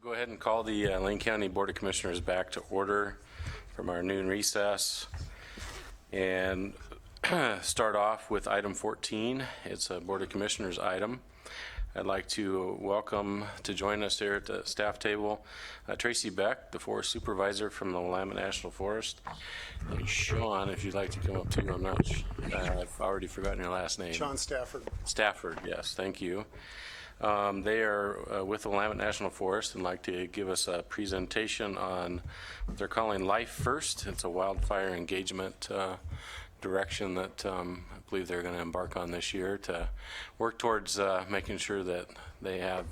Go ahead and call the Lane County Board of Commissioners back to order from our noon recess and start off with item 14. It's a Board of Commissioners item. I'd like to welcome to join us here at the staff table Tracy Beck, the Forest Supervisor from the Willamette National Forest. And Sean, if you'd like to come up too, I'm not sure. I've already forgotten your last name. Sean Stafford. Stafford, yes, thank you. They are with the Willamette National Forest and like to give us a presentation on what they're calling Life First. It's a wildfire engagement direction that I believe they're going to embark on this year to work towards making sure that they have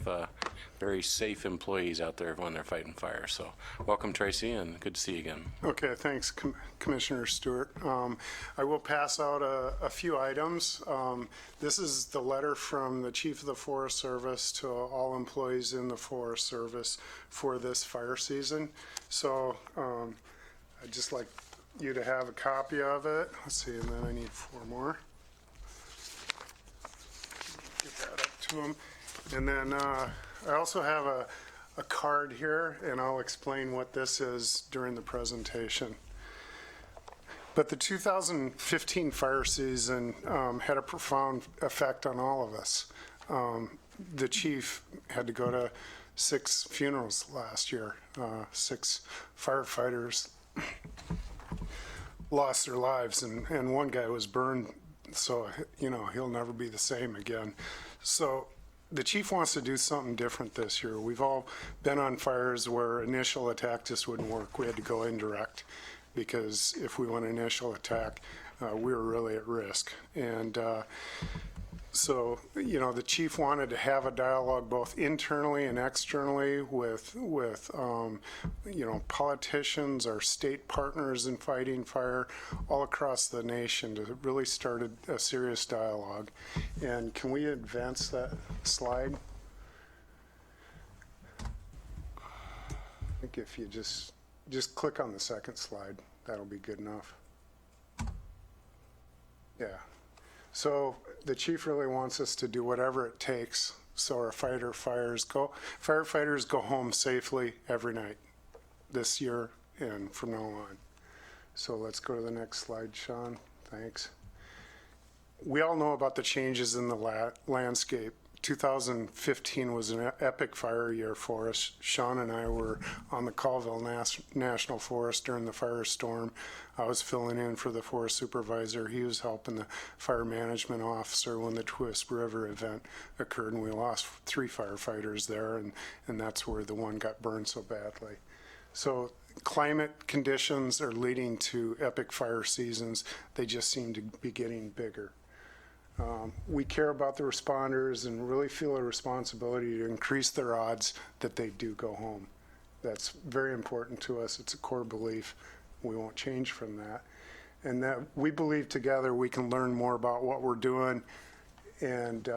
very safe employees out there when they're fighting fire. So welcome, Tracy, and good to see you again. Okay, thanks, Commissioner Stewart. I will pass out a few items. This is the letter from the Chief of the Forest Service to all employees in the Forest Service for this fire season. So I'd just like you to have a copy of it. Let's see, and then I need 4 more. Get that up to them. And then I also have a card here, and I'll explain what this is during the presentation. But the 2015 fire season had a profound effect on all of us. The chief had to go to 6 funerals last year. 6 firefighters lost their lives, and one guy was burned, so he'll never be the same again. So the chief wants to do something different this year. We've all been on fires where initial attack just wouldn't work. We had to go indirect because if we went initial attack, we were really at risk. And so, the chief wanted to have a dialogue both internally and externally with politicians, our state partners in fighting fire all across the nation to really start a serious dialogue. And can we advance that slide? I think if you just click on the second slide, that'll be good enough. Yeah. So the chief really wants us to do whatever it takes so our firefighters go home safely every night this year and from now on. So let's go to the next slide, Sean. Thanks. We all know about the changes in the landscape. 2015 was an epic fire year for us. Sean and I were on the Colville National Forest during the firestorm. I was filling in for the forest supervisor. He was helping the fire management officer when the Twist River event occurred, and we lost 3 firefighters there, and that's where the one got burned so badly. So climate conditions are leading to epic fire seasons. They just seem to be getting bigger. We care about the responders and really feel a responsibility to increase their odds that they do go home. That's very important to us. It's a core belief. We won't change from that. And that we believe together we can learn more about what we're doing and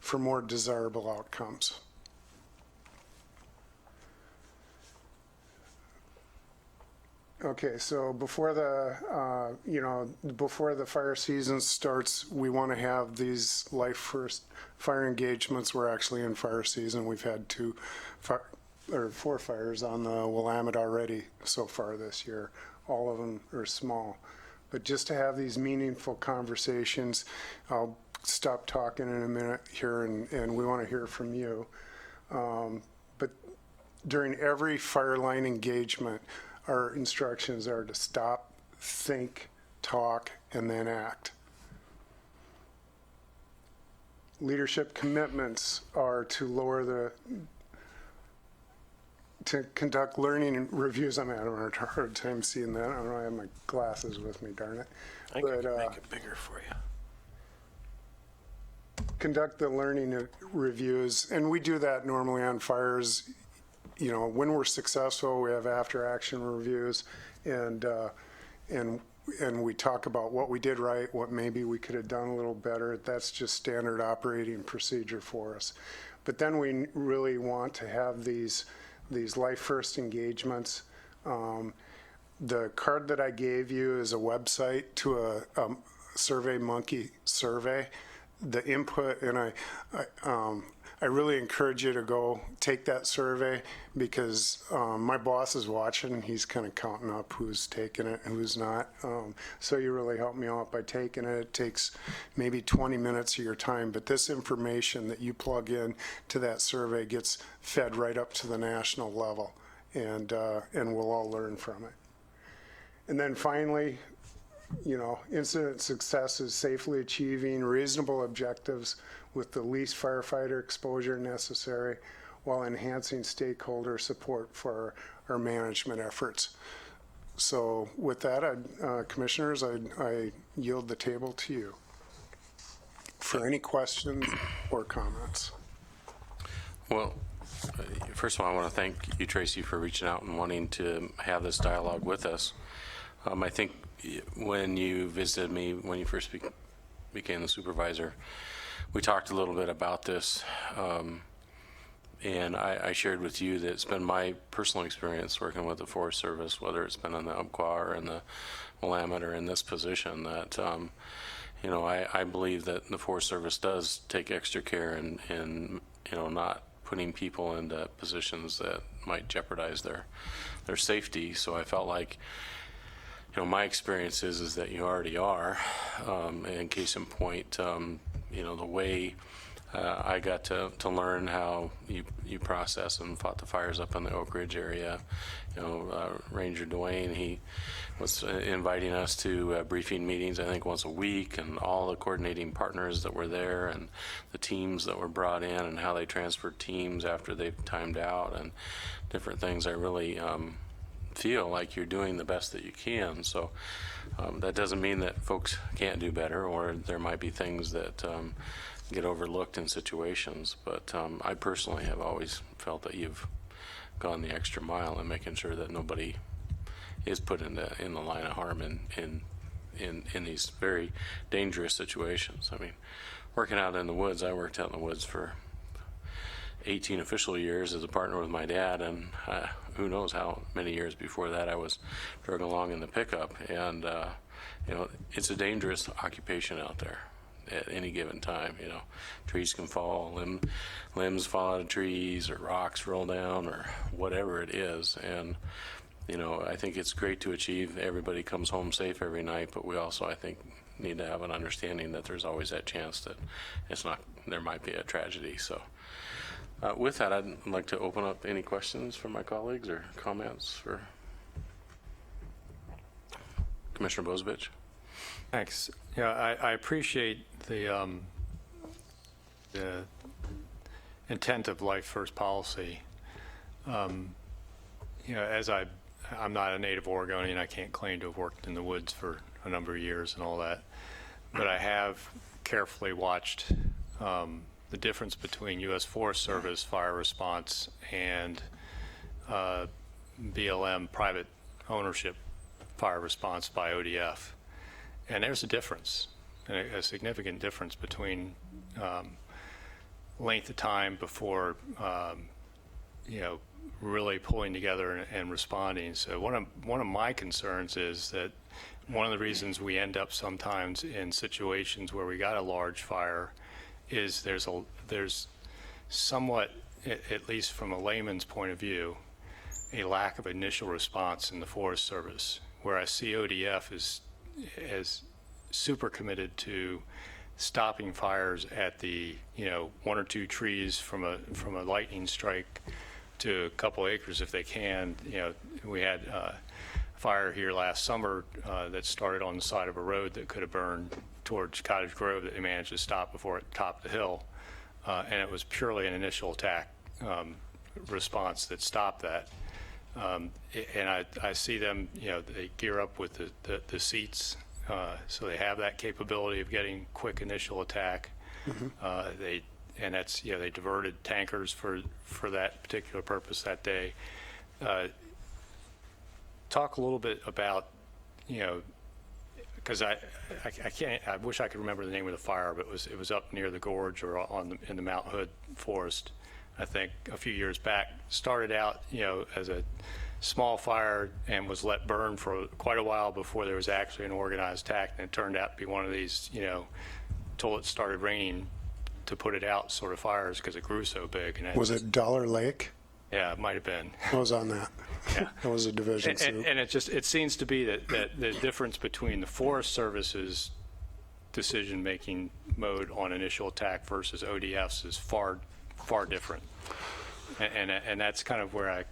for more desirable outcomes. Okay, so before the fire season starts, we want to have these Life First fire engagements. We're actually in fire season. We've had 4 fires on the Willamette already so far this year. All of them are small. But just to have these meaningful conversations, I'll stop talking in a minute here, and we want to hear from you. But during every fire line engagement, our instructions are to stop, think, talk, and then act. Leadership commitments are to conduct learning and reviews. I'm having a hard time seeing that. I don't know, I have my glasses with me, darn it. I can make it bigger for you. Conduct the learning reviews, and we do that normally on fires. When we're successful, we have after-action reviews, and we talk about what we did right, what maybe we could have done a little better. That's just standard operating procedure for us. But then we really want to have these Life First engagements. The card that I gave you is a website to a SurveyMonkey survey. The input, and I really encourage you to go take that survey because my boss is watching. He's kind of counting up who's taking it and who's not. So you really helped me out by taking it. It takes maybe 20 minutes of your time, but this information that you plug in to that survey gets fed right up to the national level, and we'll all learn from it. And then finally, incident success is safely achieving reasonable objectives with the least firefighter exposure necessary while enhancing stakeholder support for our management efforts. So with that, Commissioners, I yield the table to you for any questions or comments. Well, first of all, I want to thank you, Tracy, for reaching out and wanting to have this dialogue with us. I think when you visited me, when you first became the supervisor, we talked a little bit about this, and I shared with you that it's been my personal experience working with the Forest Service, whether it's been in the Umpqua or in the Willamette or in this position, that I believe that the Forest Service does take extra care in not putting people into positions that might jeopardize their safety. So I felt like, my experience is that you already are. And case in point, the way I got to learn how you process and fought the fires up in the Oak Ridge area. Ranger Dwayne, he was inviting us to briefing meetings, I think once a week, and all the coordinating partners that were there and the teams that were brought in and how they transferred teams after they've timed out and different things. I really feel like you're doing the best that you can. So that doesn't mean that folks can't do better, or there might be things that get overlooked in situations. But I personally have always felt that you've gone the extra mile in making sure that nobody is put in the line of harm in these very dangerous situations. I mean, working out in the woods, I worked out in the woods for 18 official years as a partner with my dad, and who knows how many years before that I was drugging along in the pickup. And it's a dangerous occupation out there at any given time. Trees can fall, limbs fall out of trees, or rocks roll down, or whatever it is. And I think it's great to achieve everybody comes home safe every night, but we also, I think, need to have an understanding that there's always that chance that there might be a tragedy. So with that, I'd like to open up any questions from my colleagues or comments for Commissioner Bozevich. Thanks. Yeah, I appreciate the intent of Life First policy. As I'm not a native Oregonian, I can't claim to have worked in the woods for a number of years and all that, but I have carefully watched the difference between U.S. Forest Service fire response and BLM private ownership fire response by ODF. And there's a difference, a significant difference between length of time before, really pulling together and responding. So one of my concerns is that one of the reasons we end up sometimes in situations where we got a large fire is there's somewhat, at least from a layman's point of view, a lack of initial response in the Forest Service, where I see ODF as super committed to stopping fires at the one or two trees from a lightning strike to a couple acres if they can. We had a fire here last summer that started on the side of a road that could have burned towards Cottage Grove that they managed to stop before it topped the hill, and it was purely an initial attack response that stopped that. And I see them, they gear up with the seats, so they have that capability of getting quick initial attack. Mm-hmm. They diverted tankers for that particular purpose that day. Talk a little bit about, because I wish I could remember the name of the fire, but it was up near the gorge or in the Mount Hood forest, I think, a few years back. Started out, as a small fire and was let burn for quite a while before there was actually an organized attack, and it turned out to be one of these, till it started raining to put it out sort of fires because it grew so big. And Was it Dollar Lake? Yeah, it might have been. I was on that. Yeah. That was a division And, soup. and it seems to be that the difference between the Forest Service's decision-making mode on initial attack versus ODF's is far different. And that's kind of where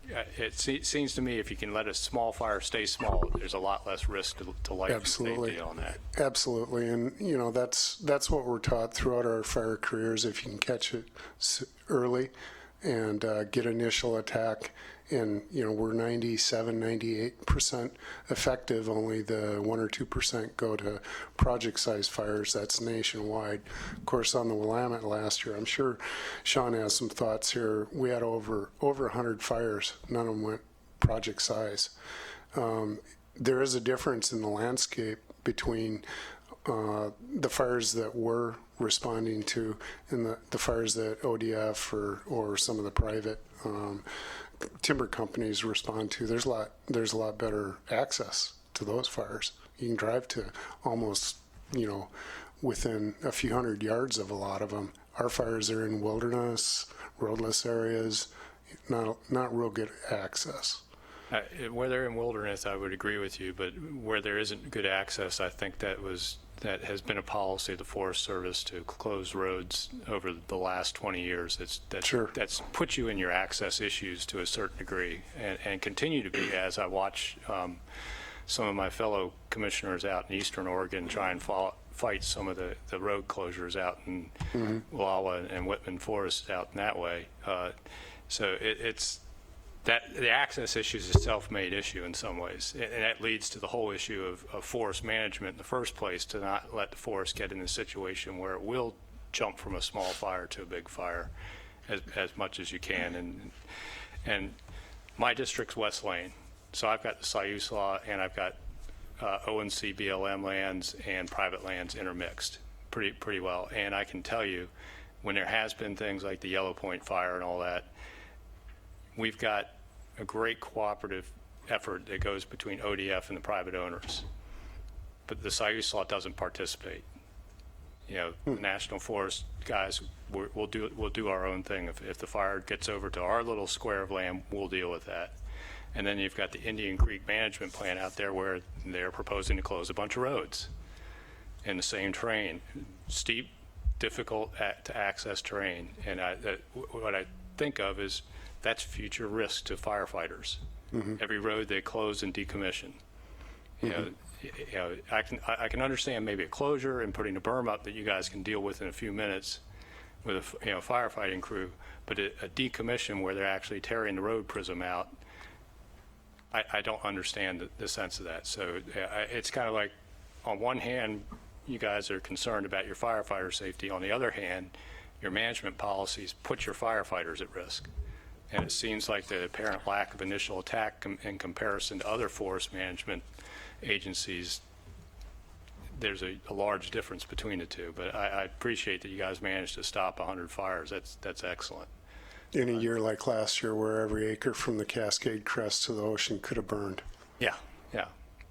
seems to me if you can let a small fire stay small, there's a lot less risk to life and Absolutely. safety on that. Absolutely, and you know that's what we're taught throughout our fire careers. If you can catch it early and get initial attack, and you know we're 97, 98% effective. Only the 1 or 2% go to project-sized fires. That's nationwide. Of course, on the Willamette last year, I'm sure Sean has some thoughts here. We had over 100 fires. None of them went project size. There is a difference in the landscape between the fires that we're responding to and the fires that ODF or some of the private timber companies respond to. There's a lot better access to those fires. You can drive to almost, you know, within a few hundred yards of a lot of them. Our fires are in wilderness, roadless areas, not real good access. Where they're in wilderness, I would agree with you, but where there isn't good access, I think that has been a policy of the Forest Service to close roads over the last 20 years. Sure. That's put you in your access issues to a certain degree and continue to be as I watch some of my fellow commissioners out in Eastern Oregon try and fight some of the road closures out in Wallowa and Whitman Forest out in that way. So it's that the access issue is a self-made issue in some ways, and that leads to the whole issue of forest management in the first place, to not let the forest get in a situation where it will jump from a small fire to a big fire as much as you can. And my district's West Lane, so I've got the Siuslaw and I've got ONC BLM lands and private lands intermixed pretty well. And I can tell you, when there has been things like the Yellow Point fire and all that, we've got a great cooperative effort that goes between ODF and the private owners, but the Siuslaw doesn't participate. You know, the National Forest guys, we'll do our own thing. If the fire gets over to our little square of land, we'll deal with that. And then you've got the Indian Creek Management Plan out there where they're proposing to close a bunch of roads in the same terrain, steep, difficult to access terrain. And what I think of is that's future risk to firefighters. Every road they close and decommission. You know, I can understand maybe a closure and putting a berm up that you guys can deal with in a few minutes with a firefighting crew, but a decommission where they're actually tearing the road prism out, I don't understand the sense of that. So it's kind of like, on one hand, you guys are concerned about your firefighter safety. On the other hand, your management policies put your firefighters at risk. And it seems like the apparent lack of initial attack in comparison to other forest management agencies, there's a large difference between the two. But I appreciate that you guys managed to stop 100 fires. That's excellent. In a year like last year, where every acre from the Cascade Crest to the ocean could have burned. Yeah.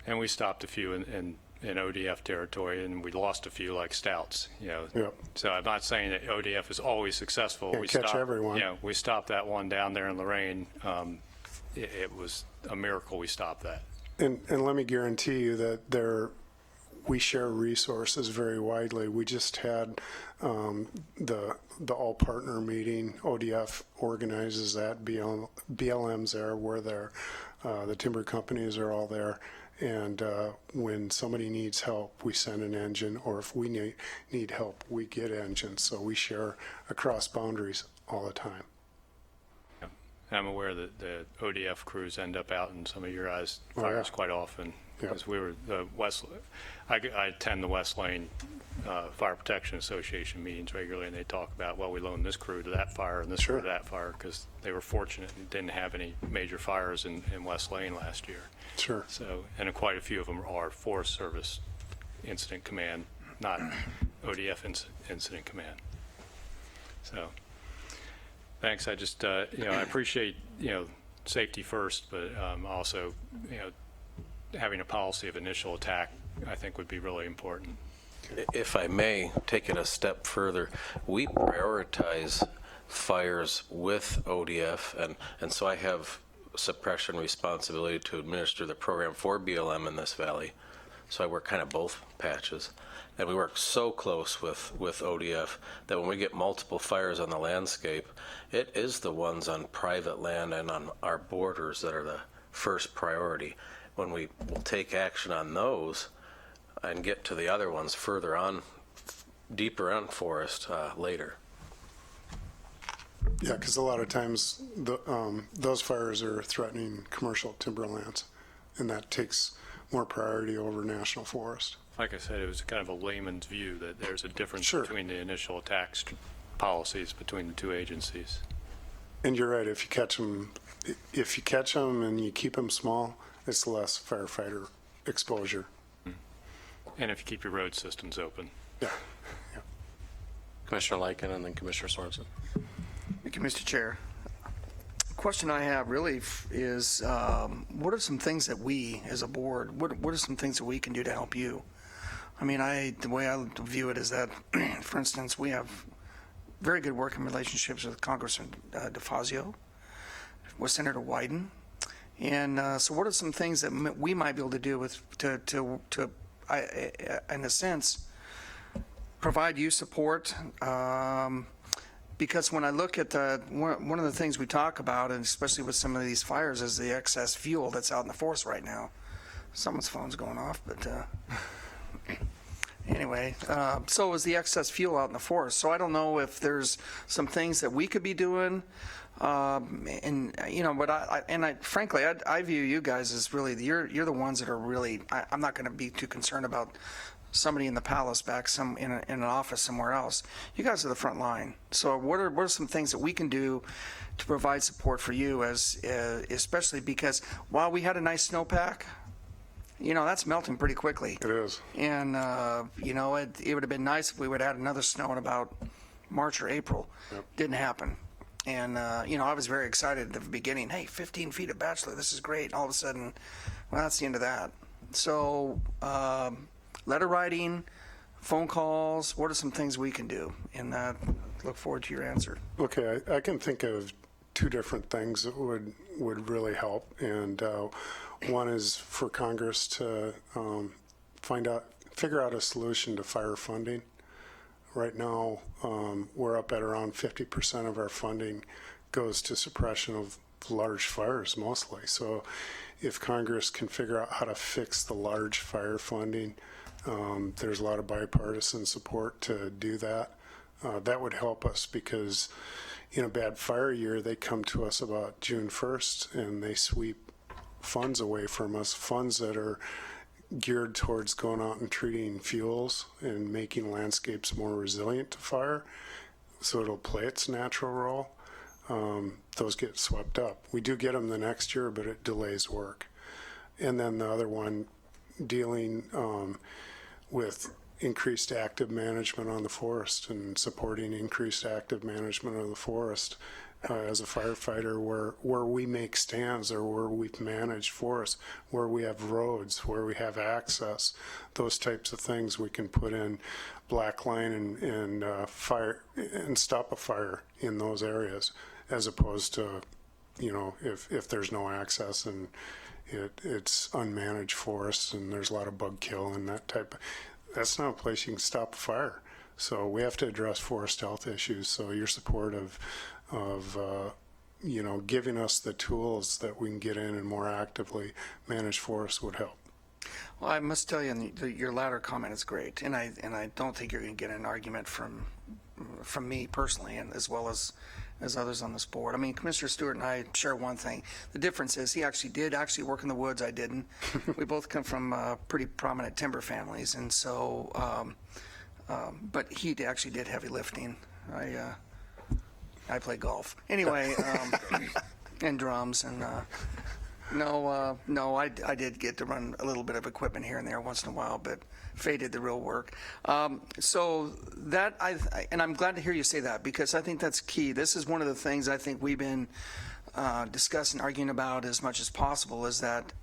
And we stopped a few in ODF territory, and we lost a few like Stouts, you know. Yep. So I'm not saying that ODF is always successful. Can't catch everyone. You know, we stopped that one down there in Lorraine. It was a miracle we stopped that. And let me guarantee you that we share resources very widely. We just had the all partner meeting. ODF organizes that. BLM's there. We're there. The timber companies are all there. And when somebody needs help, we send an engine, or if we need help, we get engines. So we share across boundaries all the time. I'm aware that the ODF crews end up out in some of your guys' fires quite often. Because we were I attend the West Lane Fire Protection Association meetings regularly, and they talk about, well, we loaned this crew to that fire and this crew to that fire, because they were fortunate and didn't have any major fires in West Lane last year. Sure. So, and quite a few of them are Forest Service Incident Command, not ODF Incident Command. So, thanks. I just, I appreciate, safety first, but also, having a policy of initial attack, I think, would be really important. If I may take it a step further, we prioritize fires with ODF, and so I have suppression responsibility to administer the program for BLM in this valley. So I work kind of both patches. And we work so close with ODF that when we get multiple fires on the landscape, it is the ones on private land and on our borders that are the first priority. When we will take action on those and get to the other ones further on, deeper on forest later. Yeah, because a lot of times those fires are threatening commercial timberlands, and that takes more priority over national forest. Like I said, it was kind of a layman's view that there's a difference Sure. between the initial attacks policies between the two agencies. And you're right, if you catch them and you keep them small, it's less firefighter exposure. And if you keep your road systems open. Yeah. Commissioner Lycan and then Commissioner Sorensen. Thank you, Mr. Chair. The question I have really is, what are some things that we, as a board, what are some things that we can do to help you? I mean, the way I view it is that, for instance, we have very good working relationships with Congressman DeFazio, with Senator Wyden, and so what are some things that we might be able to do in a sense, provide you support? Because when I look at one of the things we talk about, and especially with some of these fires, is the excess fuel that's out in the forest right now. Someone's phone's going off, but anyway, so is the excess fuel out in the forest. So I don't know if there's some things that we could be doing, and but frankly, I view you guys as really you're the ones that are really. I'm not going to be too concerned about somebody in the palace back in an office somewhere else. You guys are the front line. So what are some things that we can do to provide support for you, especially because while we had a nice snowpack, that's melting pretty quickly. It is. And it would have been nice if we would have had another snow in about March or April. Yep. Didn't happen. And I was very excited at the beginning. Hey, 15 feet of bachelor, this is great. All of a sudden, well, that's the end of that. So letter writing, phone calls, what are some things we can do? And look forward to your answer. Okay, I can think of two different things that would really help. And one is for Congress to figure out a solution to fire funding. Right now, we're up at around 50% of our funding goes to suppression of large fires mostly. So if Congress can figure out how to fix the large fire funding, there's a lot of bipartisan support to do that. That would help us because in a bad fire year, they come to us about June 1st and they sweep funds away from us, funds that are geared towards going out and treating fuels and making landscapes more resilient to fire, so it'll play its natural role. Those get swept up. We do get them the next year, but it delays work. And then the other one, dealing with increased active management on the forest and supporting increased active management of the forest. As a firefighter, where we make stands or where we've managed forests, where we have roads, where we have access, those types of things we can put in black line and fire and stop a fire in those areas, as opposed to, if there's no access and it's unmanaged forests and there's a lot of bug kill and that type. That's not a place you can stop a fire. So we have to address forest health issues. So your support of giving us the tools that we can get in and more actively manage forests would help. Well, I must tell you, your latter comment is great, and I don't think you're going to get an argument from me personally, and as well as others on this board. I mean, Commissioner Stewart and I share one thing. The difference is he actually did work in the woods. I didn't. We both come from pretty prominent timber families, and so, but he actually did heavy lifting. I play golf. Anyway, and drums, and no, I did get to run a little bit of equipment here and there once in a while, but Faye did the real work. So that, and I'm glad to hear you say that, because I think that's key. This is one of the things I think we've been discussing, arguing about as much as possible is that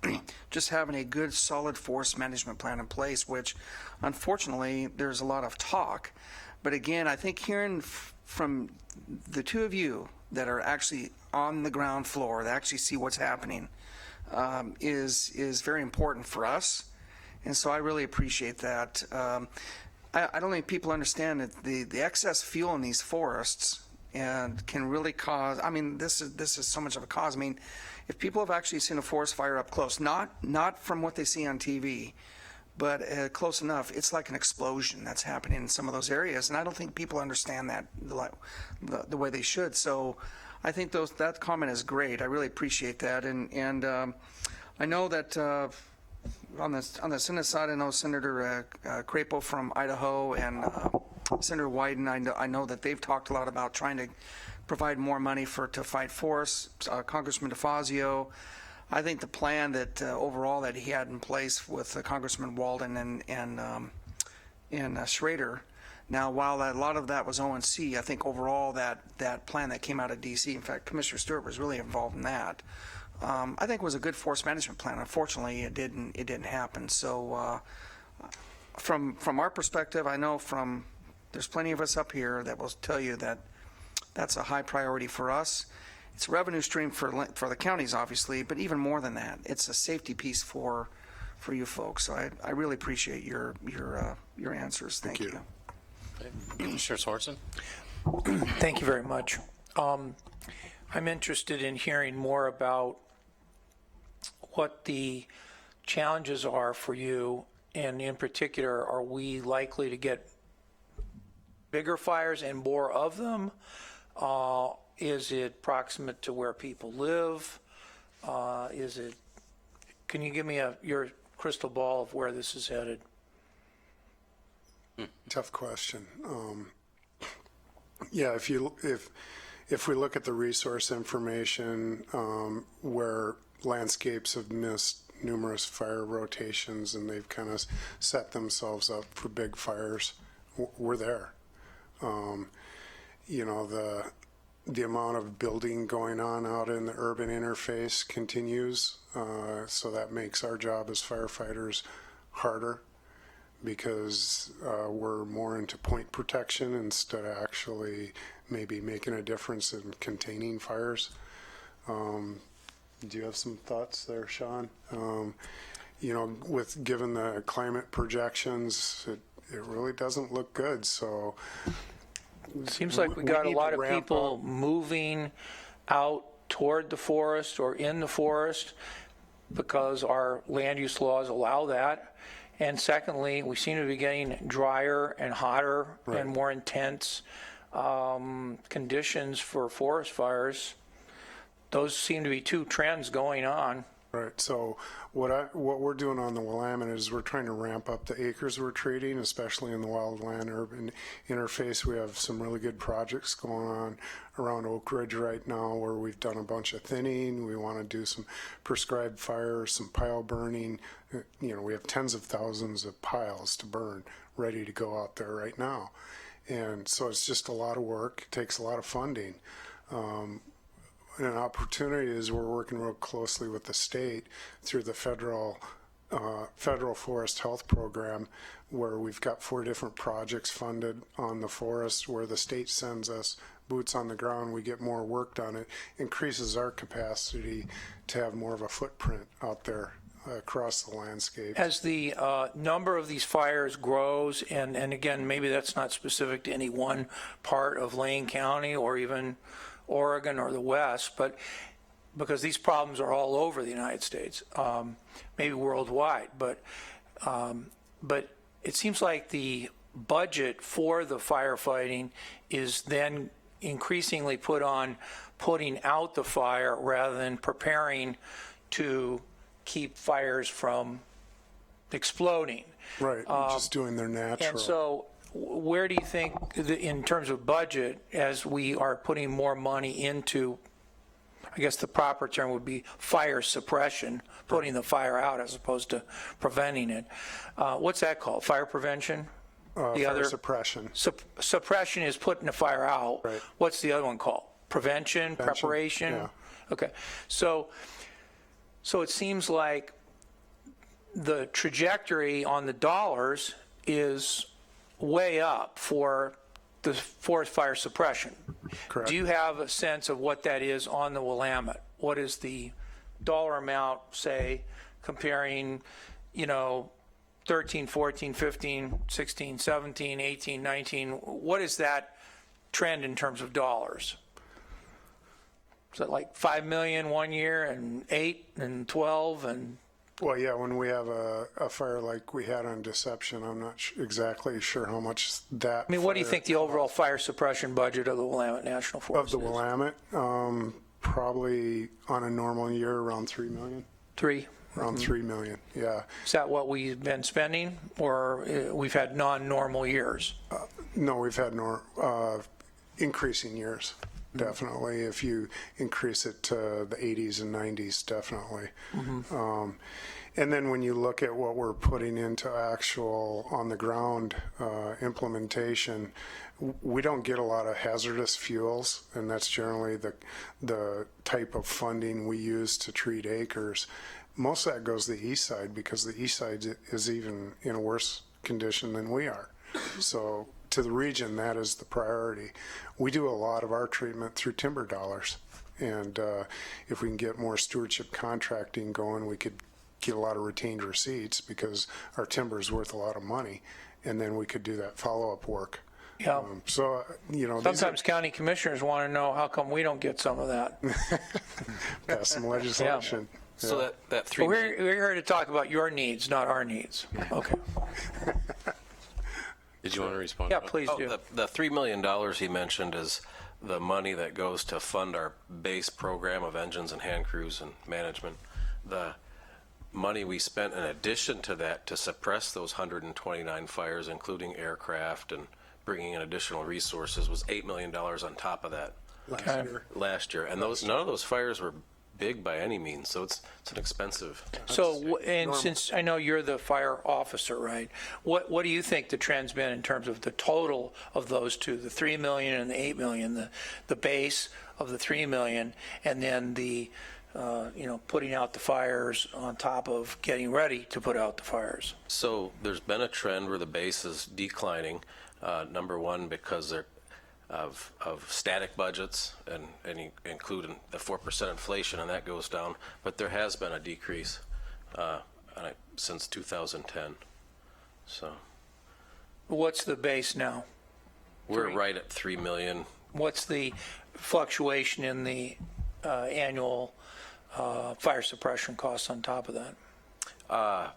just having a good, solid forest management plan in place, which unfortunately there's a lot of talk. But again, I think hearing from the two of you that are actually on the ground floor, that actually see what's happening, is very important for us. And so I really appreciate that. I don't think people understand that the excess fuel in these forests and can really cause, I mean, this is so much of a cause. I mean, if people have actually seen a forest fire up close, not from what they see on TV, but close enough, it's like an explosion that's happening in some of those areas. And I don't think people understand that the way they should. So I think that comment is great. I really appreciate that. And I know that on the Senate side, I know Senator Crapo from Idaho and Senator Wyden, I know that they've talked a lot about trying to provide more money to fight forests. Congressman DeFazio, I think the plan that overall that he had in place with Congressman Walden and Schrader. Now, while a lot of that was ONC, I think overall that plan that came out of D.C., in fact, Commissioner Stewart was really involved in that. I think it was a good forest management plan. Unfortunately, it didn't happen. So, from our perspective, I know there's plenty of us up here that will tell you that that's a high priority for us. It's a revenue stream for the counties, obviously, but even more than that, it's a safety piece for you folks. So I really appreciate your answers. Thank you. Commissioner Sorensen? Thank you very much. I'm interested in hearing more about what the challenges are for you, and in particular, are we likely to get bigger fires and more of them? Is it proximate to where people live? Can you give me your crystal ball of where this is headed? Tough question. Yeah, if we look at the resource information, where landscapes have missed numerous fire rotations and they've kind of set themselves up for big fires, we're there. You know, the amount of building going on out in the urban interface continues, so that makes our job as firefighters harder, because we're more into point protection instead of actually maybe making a difference in containing fires. Do you have some thoughts there, Sean? You know, given the climate projections, it really doesn't look good. So Seems like we got a need lot to of ramp people up. moving out toward the forest or in the forest because our land use laws allow that. And secondly, we seem to be getting drier and hotter Right. and more intense conditions for forest fires. Those seem to be two trends going on. Right. So what we're doing on the Willamette is we're trying to ramp up the acres we're treating, especially in the wildland urban interface. We have some really good projects going on around Oak Ridge right now, where we've done a bunch of thinning. We want to do some prescribed fires, some pile burning. You know, we have tens of thousands of piles to burn ready to go out there right now. And so it's just a lot of work. It takes a lot of funding. And an opportunity is we're working real closely with the state through the federal forest health program, where we've got 4 different projects funded on the forest, where the state sends us boots on the ground. We get more work done. It increases our capacity to have more of a footprint out there across the landscape. As the number of these fires grows, and again, maybe that's not specific to any one part of Lane County or even Oregon or the West, but because these problems are all over the United States, maybe worldwide, but it seems like the budget for the firefighting is then increasingly put on putting out the fire rather than preparing to keep fires from exploding. Right, just doing their natural. And so where do you think, in terms of budget, as we are putting more money into, I guess the proper term would be fire suppression, putting the fire out as opposed to preventing it. What's that called? Fire prevention? Fire suppression. Suppression is putting the fire out. Right. What's the other one called? Prevention, preparation? yeah. Okay, so it seems like the trajectory on the dollars is way up for the forest fire suppression. Correct. Do you have a sense of what that is on the Willamette? What is the dollar amount, say, comparing, 13, 14, 15, 16, 17, 18, 19? What is that trend in terms of dollars? Is it like 5 million 1 year and 8 and 12 and? Well, yeah, when we have a fire like we had on Deception, I'm not exactly sure how much that. I mean, what do you think the overall fire suppression budget of the Willamette National Forest Of the is? Willamette, probably on a normal year, around 3 million. 3? Around 3 million, yeah. Is that what we've been spending, or we've had non-normal years? No, we've had increasing years, definitely. If you increase it to the 80s and 90s, definitely. And then when you look at what we're putting into actual on-the-ground implementation, we don't get a lot of hazardous fuels, and that's generally the type of funding we use to treat acres. Most of that goes to the east side because the east side is even in a worse condition than we are. So to the region, that is the priority. We do a lot of our treatment through timber dollars, and if we can get more stewardship contracting going, we could get a lot of retained receipts because our timber is worth a lot of money, and then we could do that follow-up work. Yeah. So, Sometimes county commissioners want to know how come we don't get some of that. pass some legislation. So that 3 But million. we're here to talk about your needs, not our needs. Okay. Did you want to respond? Yeah, please do. The $3 million he mentioned is the money that goes to fund our base program of engines and hand crews and management. The money we spent in addition to that to suppress those 129 fires, including aircraft and bringing in additional resources, was $8 million on top of that last year. And none of those fires were big by any means, so it's an expensive. So, and since I know you're the fire officer, right, what do you think the trend's been in terms of the total of those two, the 3 million and the 8 million, the base of the 3 million, and then the, putting out the fires on top of getting ready to put out the fires? So there's been a trend where the base is declining, number one, because they're of static budgets and including the 4% inflation, and that goes down. But there has been a decrease since 2010. So What's the base now? we're right at 3 million. What's the fluctuation in the annual fire suppression costs on top of that?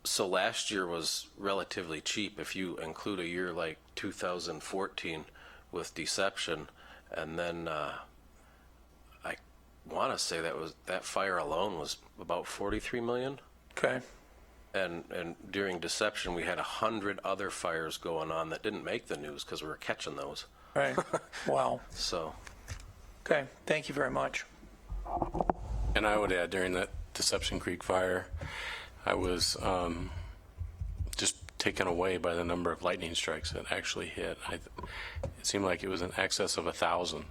So last year was relatively cheap if you include a year like 2014 with Deception, and then I want to say that fire alone was about 43 million. Okay. And during Deception, we had 100 other fires going on that didn't make the news because we were catching those. Right. Wow. So Okay. Thank you very much. And I would add, during that Deception Creek fire, I was just taken away by the number of lightning strikes that actually hit. It seemed like it was in excess of 1,000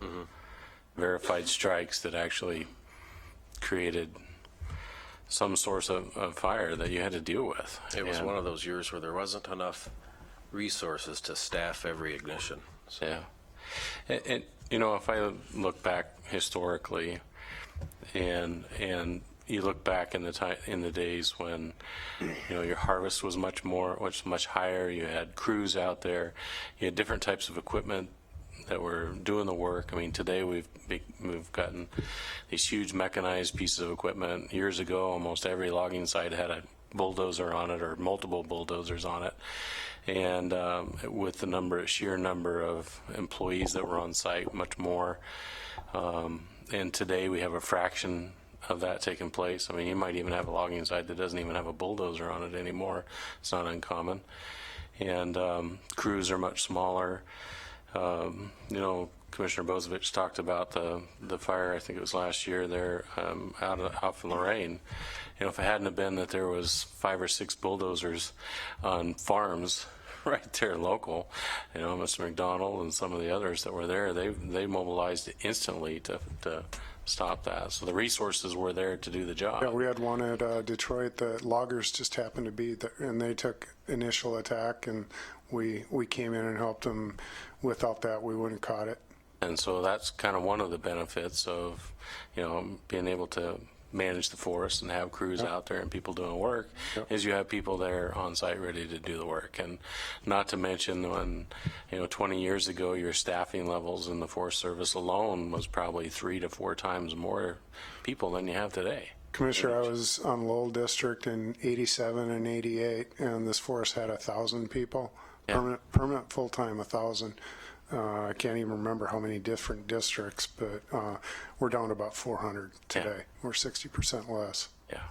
verified strikes that actually created some source of fire that you had to deal with. it was And- one of those years where there wasn't enough resources to staff every ignition. So Yeah. And if I look back historically, and you look back in the days when your harvest was much higher, you had crews out there, you had different types of equipment that were doing the work. I mean, today we've gotten these huge mechanized pieces of equipment. Years ago, almost every logging site had a bulldozer on it or multiple bulldozers on it. And with the sheer number of employees that were on site, much more. And today we have a fraction of that taking place. I mean, you might even have a logging site that doesn't even have a bulldozer on it anymore. It's not uncommon. And crews are much smaller. Commissioner Bozovich talked about the fire, I think it was last year there out in Lorraine. If it hadn't have been that there was 5 or 6 bulldozers on farms right there local. You know, Mr. McDonald and some of the others that were there, they mobilized instantly to stop that. So the resources were there to do the job. Yeah, we had one at Detroit. The loggers just happened to be there, and they took initial attack, and we came in and helped them. Without that, we wouldn't have caught it. And so that's kind of one of the benefits of, you know, being able to manage the forest and have crews out there and people doing work, is you have people there on site ready to do the work. And not to mention when, you know, 20 years ago, your staffing levels in the Forest Service alone was probably 3 to 4 times more people than you have today. Commissioner, I was on Lowell District in 87 and 88, and this forest had 1,000 people, permanent full-time 1,000. I can't even remember how many different districts, but we're down to about 400 today. We're 60% less. Yeah.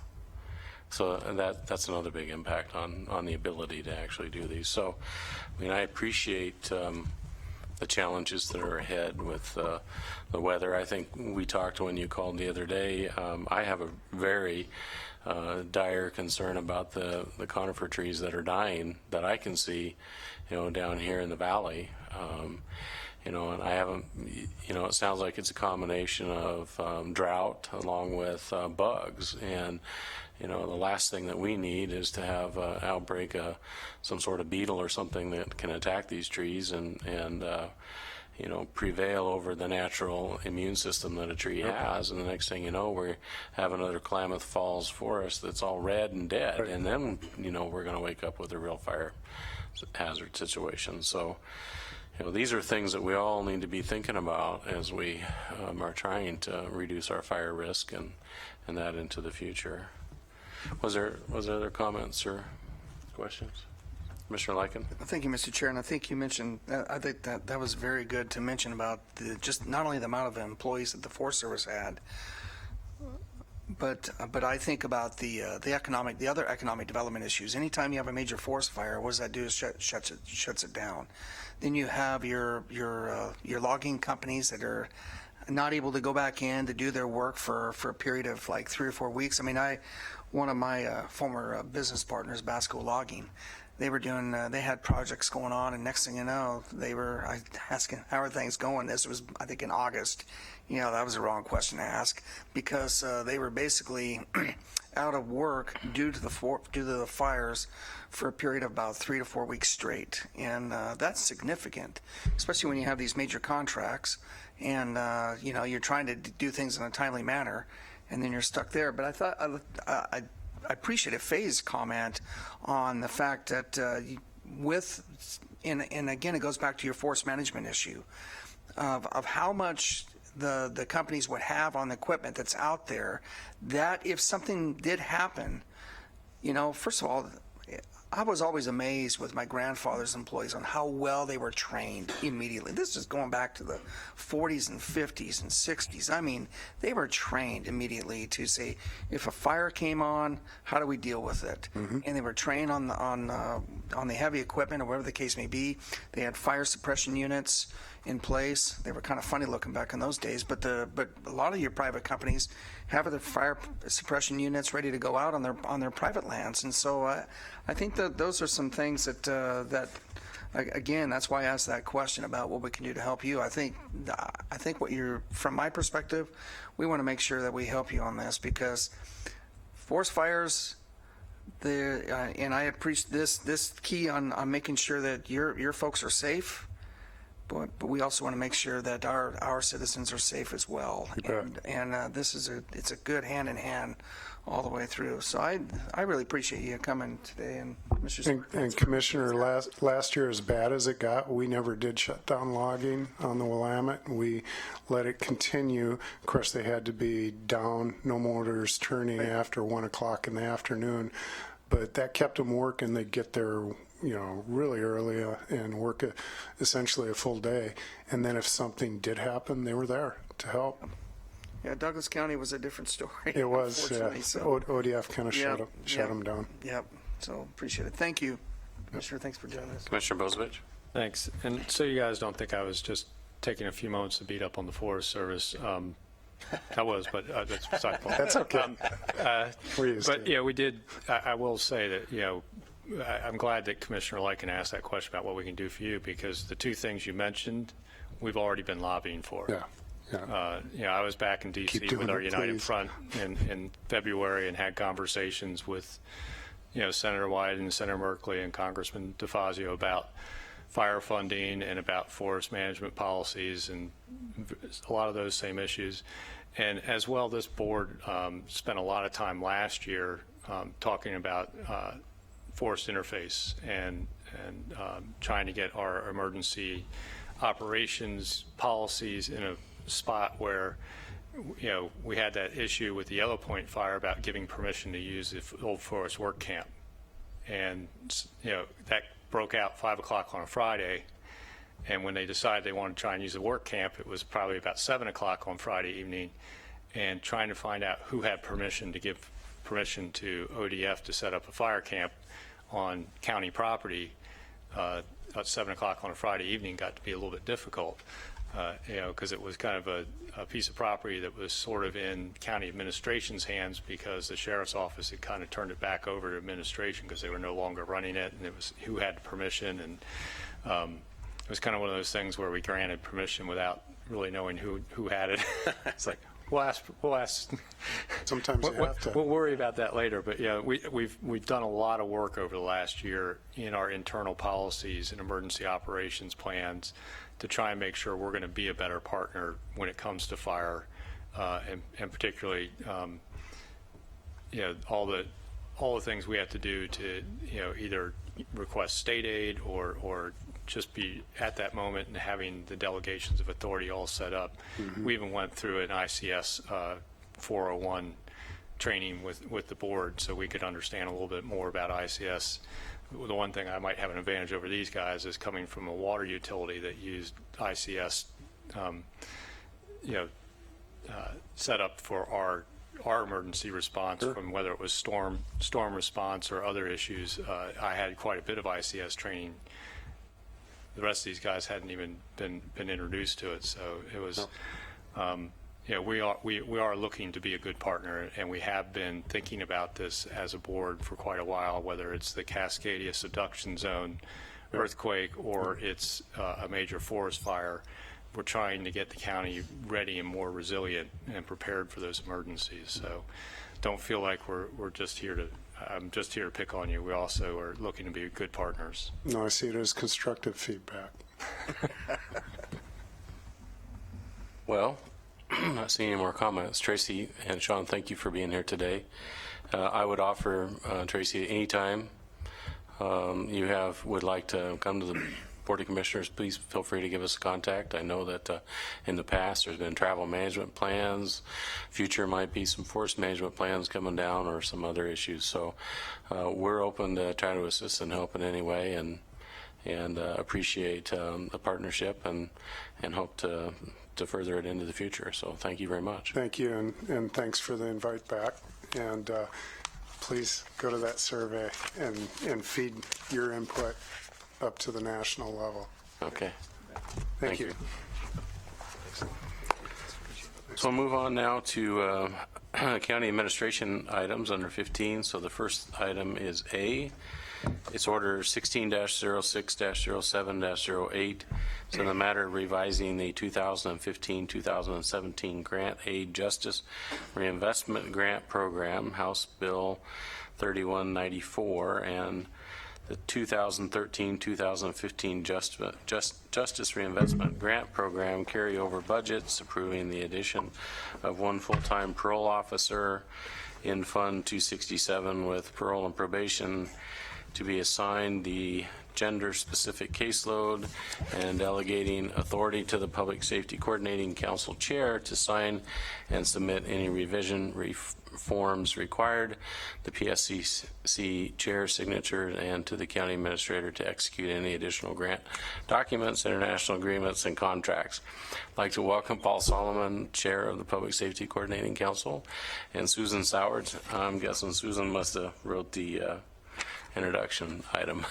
So that's another big impact on the ability to actually do these. So, I mean, I appreciate the challenges that are ahead with the weather. I think we talked when you called the other day. I have a very dire concern about the conifer trees that are dying that I can see, you know, down here in the valley. You know, and I haven't, you know, it sounds like it's a combination of drought along with bugs. And, you know, the last thing that we need is to have an outbreak, some sort of beetle or something that can attack these trees and you know, prevail over the natural immune system that a tree has. And the next thing you know, we have another Klamath Falls forest that's all red and dead. And then, you know, we're going to wake up with a real fire hazard situation. So, you know, these are things that we all need to be thinking about as we are trying to reduce our fire risk and that into the future. Was there other comments or questions? Mr. Lyken? Thank you, Mr. Chair, and I think you mentioned, I think that was very good to mention about just not only the amount of employees that the Forest Service had, but I think about the other economic development issues. Anytime you have a major forest fire, what does that do? Is shuts it down. Then you have your logging companies that are not able to go back in to do their work for a period of like 3 or 4 weeks. I mean, one of my former business partners, Basco Logging, they were doing, they had projects going on, and next thing you know, I asking, how are things going? This was, I think, in August. You know, that was the wrong question to ask, because they were basically out of work due to the fires for a period of about 3 to 4 weeks straight. And that's significant, especially when you have these major contracts and, you know, you're trying to do things in a timely manner, and then you're stuck there. But I thought, I appreciated Faye's comment on the fact that and again, it goes back to your forest management issue of how much the companies would have on the equipment that's out there, that if something did happen, you know, first of all, I was always amazed with my grandfather's employees on how well they were trained immediately. This is going back to the 40s and 50s and 60s. I mean, they were trained immediately to say, if a fire came on, how do we deal with it? And they were trained on the heavy equipment or whatever the case may be. They had fire suppression units in place. They were kind of funny looking back in those days, but a lot of your private companies have their fire suppression units ready to go out on their private lands. And so I think that those are some things that again, that's why I asked that question about what we can do to help you. I think what from my perspective, we want to make sure that we help you on this, because forest fires, and I appreciate this key on making sure that your folks are safe. But we also want to make sure that our citizens are safe as well. And it's a good hand in hand all the way through. So I really appreciate you coming today, and Mr. And Commissioner, last year, as bad as it got, we never did shut down logging on the Willamette. We let it continue. Of course, they had to be down, no motors turning after 1 o'clock in the afternoon, but that kept them working. They'd get there, you know, really early and work essentially a full day. And then if something did happen, they were there to help. Yeah, Douglas County was a different story. It was, yeah. So. ODF kind of shut them down. Yep. So appreciate it. Thank you, Commissioner. Thanks for joining us. Commissioner Bozovich? Thanks. And so you guys don't think I was just taking a few moments to beat up on the Forest Service. I was, but that's beside the point. That's okay. We're used but to it. yeah, we did. I will say that, you know, I'm glad that Commissioner Lycan asked that question about what we can do for you, because the two things you mentioned, we've already been lobbying for. Yeah, yeah. I was back in D.C. Keep doing with our it, United please. Front in February and had conversations with, Senator Wyden and Senator Merkley and Congressman DeFazio about fire funding and about forest management policies and a lot of those same issues. And as well, this board spent a lot of time last year talking about forest interface and trying to get our emergency operations policies in a spot where, we had that issue with the Yellow Point fire about giving permission to use the Old Forest Work Camp. And, that broke out 5 o'clock on a Friday. And when they decided they wanted to try and use the work camp, it was probably about 7 o'clock on Friday evening. And trying to find out who had permission to give permission to ODF to set up a fire camp on county property at 7 o'clock on a Friday evening got to be a little bit difficult, because it was kind of a piece of property that was sort of in county administration's hands, because the sheriff's office had kind of turned it back over to administration because they were no longer running it, and it was who had permission. And it was kind of one of those things where we granted permission without really knowing who had it. It's like, we'll ask. Sometimes you have to. We'll worry about that later. But yeah, we've done a lot of work over the last year in our internal policies and emergency operations plans to try and make sure we're going to be a better partner when it comes to fire, and particularly, all the things we have to do to, either request state aid or just be at that moment and having the delegations of authority all set up. We even went through an ICS 401 training with the board so we could understand a little bit more about ICS. The one thing I might have an advantage over these guys is coming from a water utility that used ICS, set up for our emergency response. Sure. From whether it was storm response or other issues. I had quite a bit of ICS training. The rest of these guys hadn't even been introduced to it, so it was. We are looking to be a good partner, and we have been thinking about this as a board for quite a while. Whether it's the Cascadia subduction zone earthquake or it's a major forest fire, we're trying to get the county ready and more resilient and prepared for those emergencies. So, don't feel like we're just here to. I'm just here to pick on you. We also are looking to be good partners. No, I see it as constructive feedback. Well, not seeing any more comments. Tracy and Sean, thank you for being here today. I would offer, Tracy, anytime you would like to come to the Board of Commissioners, please feel free to give us a contact. I know that in the past there's been travel management plans. Future might be some forest management plans coming down or some other issues. So we're open to try to assist and help in any way, and appreciate the partnership and hope to further it into the future. So thank you very much. Thank you, and thanks for the invite back. And please go to that survey and feed your input up to the national level. Okay. Thank you. So we'll move on now to county administration items under 15. So the first item is A. It's order 16-06-07-08. So the matter of revising the 2015-2017 Grant Aid Justice Reinvestment Grant Program, House Bill 3194, and the 2013-2015 Justice Reinvestment Grant Program carryover budgets, approving the addition of one full-time parole officer in Fund 267 with parole and probation to be assigned the gender-specific caseload, and delegating authority to the Public Safety Coordinating Council Chair to sign and submit any revision reforms required, the PSCC Chair signature, and to the County Administrator to execute any additional grant documents, international agreements, and contracts. I'd like to welcome Paul Solomon, Chair of the Public Safety Coordinating Council, and Susan Sowards. I'm guessing Susan must have wrote the introduction item.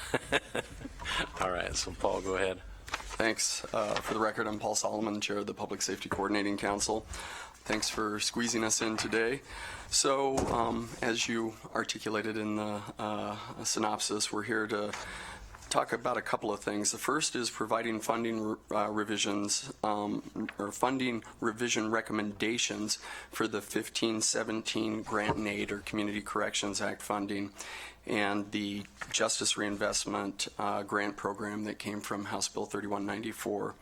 All right, so Paul, go ahead. Thanks. For the record, I'm Paul Solomon, Chair of the Public Safety Coordinating Council. Thanks for squeezing us in today. So, as you articulated in the synopsis, we're here to talk about a couple of things. The first is providing funding revisions or funding revision recommendations for the 15-17 Grant and Aid or Community Corrections Act funding and the Justice Reinvestment Grant Program that came from House Bill 3194.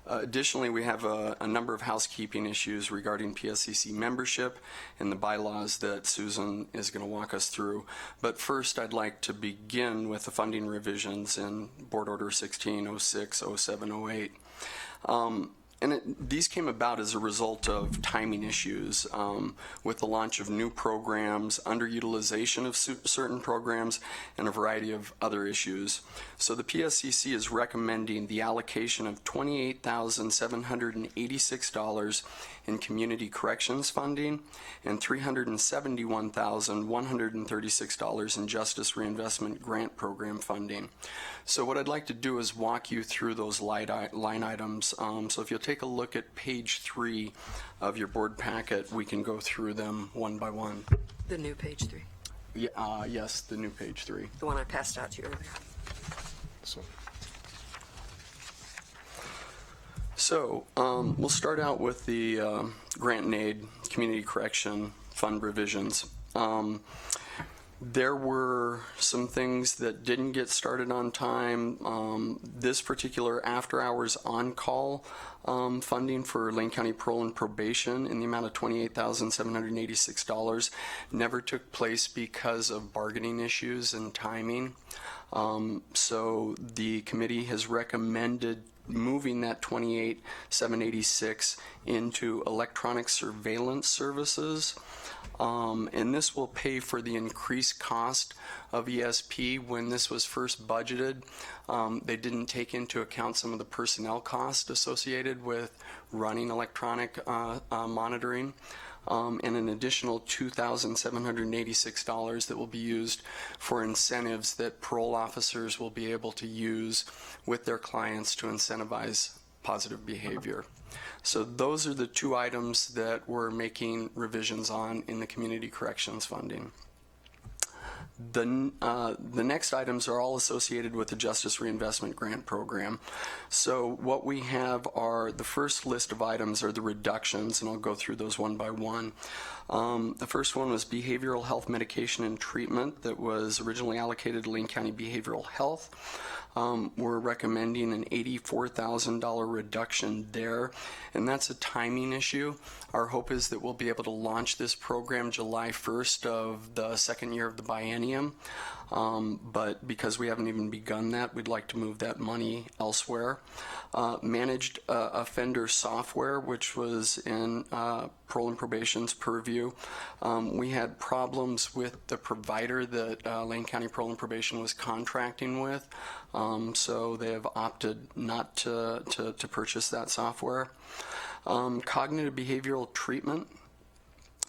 Additionally, we have a number of housekeeping issues regarding PSCC membership and the bylaws that Susan is going to walk us through. But first, I'd like to begin with the funding revisions in Board Order 16060708. These came about as a result of timing issues with the launch of new programs, underutilization of certain programs, and a variety of other issues. So the PSCC is recommending the allocation of $28,786 in community corrections funding and $371,136 in Justice Reinvestment Grant Program funding. So what I'd like to do is walk you through those line items. So if you'll take a look at page 3 of your board packet, we can go through them one by one. The new page 3, Yes, the new page 3. the one I passed out to you earlier. So we'll start out with the Grant and Aid Community Correction Fund revisions. There were some things that didn't get started on time. This particular after-hours on-call funding for Lane County Parole and Probation in the amount of $28,786 never took place because of bargaining issues and timing. So the committee has recommended moving that $28,786 into electronic surveillance services. And this will pay for the increased cost of ESP. When this was first budgeted, they didn't take into account some of the personnel costs associated with running electronic monitoring. And an additional $2,786 that will be used for incentives that parole officers will be able to use with their clients to incentivize positive behavior. So those are the two items that we're making revisions on in the community corrections funding. The next items are all associated with the Justice Reinvestment Grant Program. So what we have are, the first list of items are the reductions, and I'll go through those one by one. The first one was behavioral health medication and treatment that was originally allocated to Lane County Behavioral Health. We're recommending an $84,000 reduction there, and that's a timing issue. Our hope is that we'll be able to launch this program July 1st of the second year of the biennium, but because we haven't even begun that, we'd like to move that money elsewhere. Managed offender software, which was in Parole and Probation's purview. We had problems with the provider that Lane County Parole and Probation was contracting with, so they have opted not to purchase that software. Cognitive behavioral treatment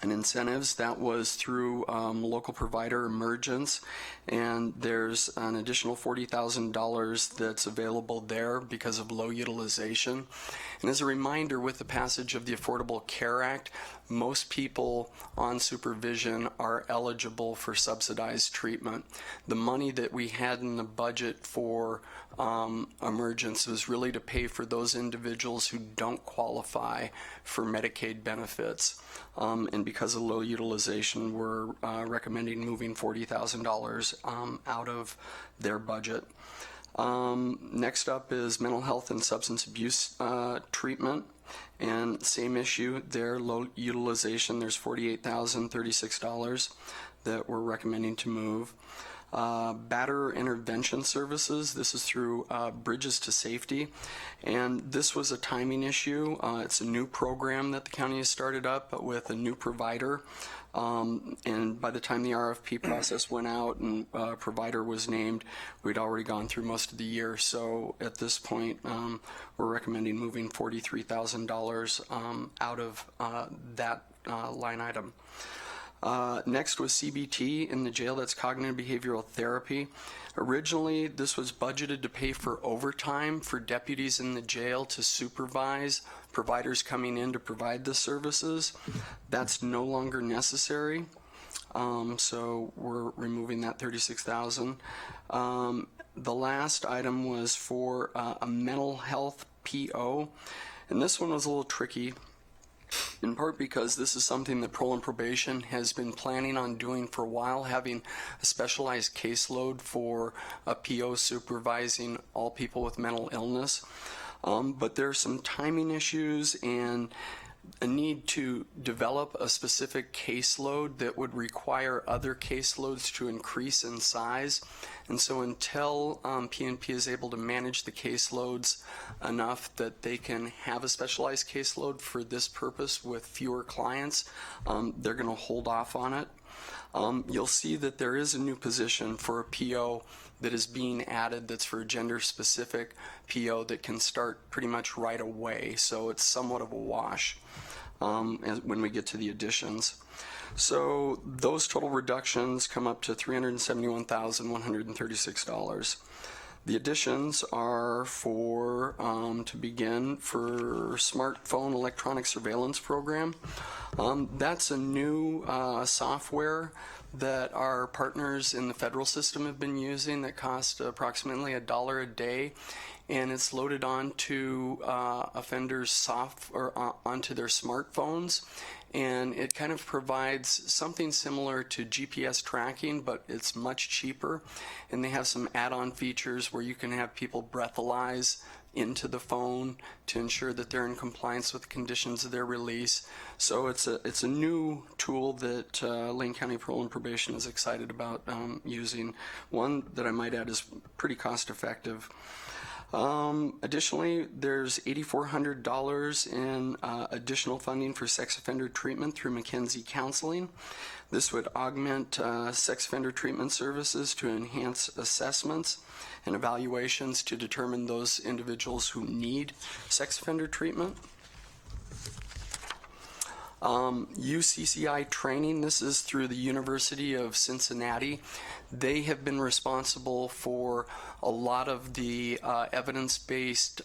and incentives, that was through local provider Emergence, and there's an additional $40,000 that's available there because of low utilization. And as a reminder, with the passage of the Affordable Care Act, most people on supervision are eligible for subsidized treatment. The money that we had in the budget for Emergence was really to pay for those individuals who don't qualify for Medicaid benefits. And because of low utilization, we're recommending moving $40,000 out of their budget. Next up is mental health and substance abuse treatment. And same issue there, low utilization. There's $48,036 that we're recommending to move. Batterer intervention services, this is through Bridges to Safety, and this was a timing issue. It's a new program that the county has started up with a new provider, and by the time the RFP process went out and a provider was named, we'd already gone through most of the year. So at this point, we're recommending moving $43,000 out of that line item. Next was CBT in the jail, that's cognitive behavioral therapy. Originally, this was budgeted to pay for overtime for deputies in the jail to supervise providers coming in to provide the services. That's no longer necessary. So we're removing that $36,000. The last item was for a mental health PO, and this one was a little tricky, in part because this is something that Parole and Probation has been planning on doing for a while, having a specialized caseload for a PO supervising all people with mental illness. But there are some timing issues and a need to develop a specific caseload that would require other caseloads to increase in size. And so until PNP is able to manage the caseloads enough that they can have a specialized caseload for this purpose with fewer clients, they're going to hold off on it. You'll see that there is a new position for a PO that is being added that's for a gender-specific PO that can start pretty much right away. So it's somewhat of a wash when we get to the additions. So those total reductions come up to $371,136. The additions are for, to begin, for smartphone electronic surveillance program. That's a new software that our partners in the federal system have been using that costs approximately $1 a day, and it's loaded onto offenders' onto their smartphones, and it kind of provides something similar to GPS tracking, but it's much cheaper, and they have some add-on features where you can have people breathalyze into the phone to ensure that they're in compliance with the conditions of their release. So it's a new tool that Lane County Parole and Probation is excited about using. One that I might add is pretty cost effective. Additionally, there's $8,400 in additional funding for sex offender treatment through McKenzie Counseling. This would augment sex offender treatment services to enhance assessments and evaluations to determine those individuals who need sex offender treatment. UCCI training, this is through the University of Cincinnati. They have been responsible for a lot of the evidence-based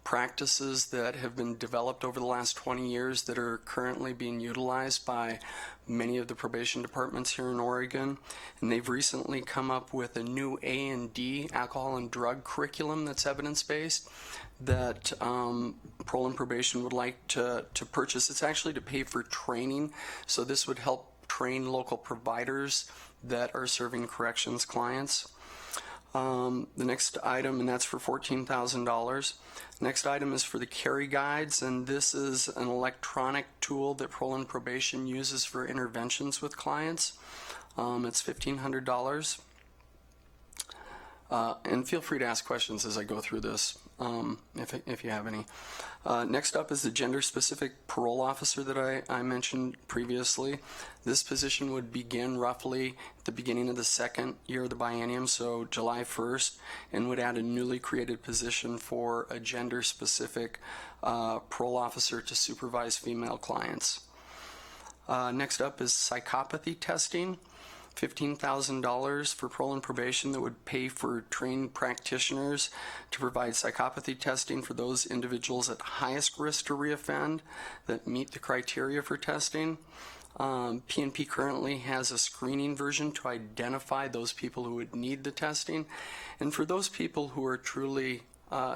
practices that have been developed over the last 20 years that are currently being utilized by many of the probation departments here in Oregon. And they've recently come up with a new A&D, alcohol and drug curriculum that's evidence-based that Parole and Probation would like to purchase. It's actually to pay for training, so this would help train local providers that are serving corrections clients. The next item, and that's for $14,000. Next item is for the carry guides, and this is an electronic tool that Parole and Probation uses for interventions with clients. It's $1,500. And feel free to ask questions as I go through this, if you have any. Next up is the gender-specific parole officer that I mentioned previously. This position would begin roughly at the beginning of the second year of the biennium, so July 1st, and would add a newly created position for a gender-specific parole officer to supervise female clients. Next up is psychopathy testing. $15,000 for Parole and Probation that would pay for trained practitioners to provide psychopathy testing for those individuals at highest risk to reoffend that meet the criteria for testing. PNP currently has a screening version to identify those people who would need the testing. And for those people who are truly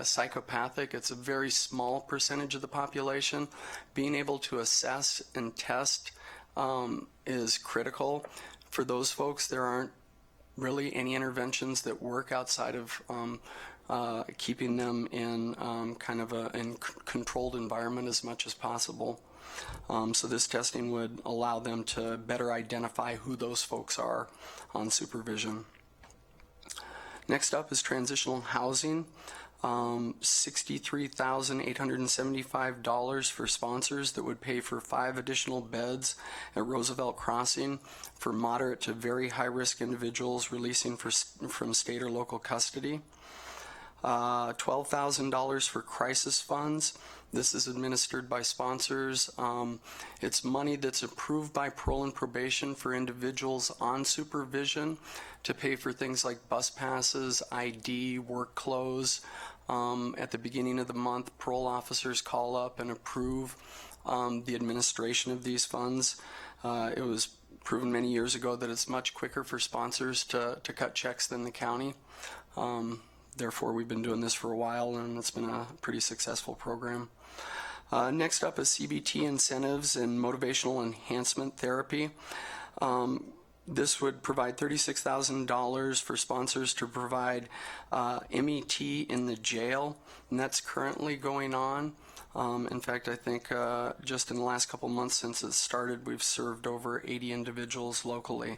psychopathic, it's a very small percentage of the population. Being able to assess and test is critical. For those folks, there aren't really any interventions that work outside of keeping them in kind of a controlled environment as much as possible. So this testing would allow them to better identify who those folks are on supervision. Next up is transitional housing. $63,875 for sponsors that would pay for 5 additional beds at Roosevelt Crossing for moderate to very high-risk individuals releasing from state or local custody. $12,000 for crisis funds. This is administered by sponsors. It's money that's approved by parole and probation for individuals on supervision to pay for things like bus passes, ID, work clothes. At the beginning of the month, parole officers call up and approve the administration of these funds. It was proven many years ago that it's much quicker for sponsors to cut checks than the county. Therefore, we've been doing this for a while, and it's been a pretty successful program. Next up is CBT incentives and motivational enhancement therapy. This would provide $36,000 for sponsors to provide MET in the jail, and that's currently going on. In fact, I think just in the last couple months since it started, we've served over 80 individuals locally.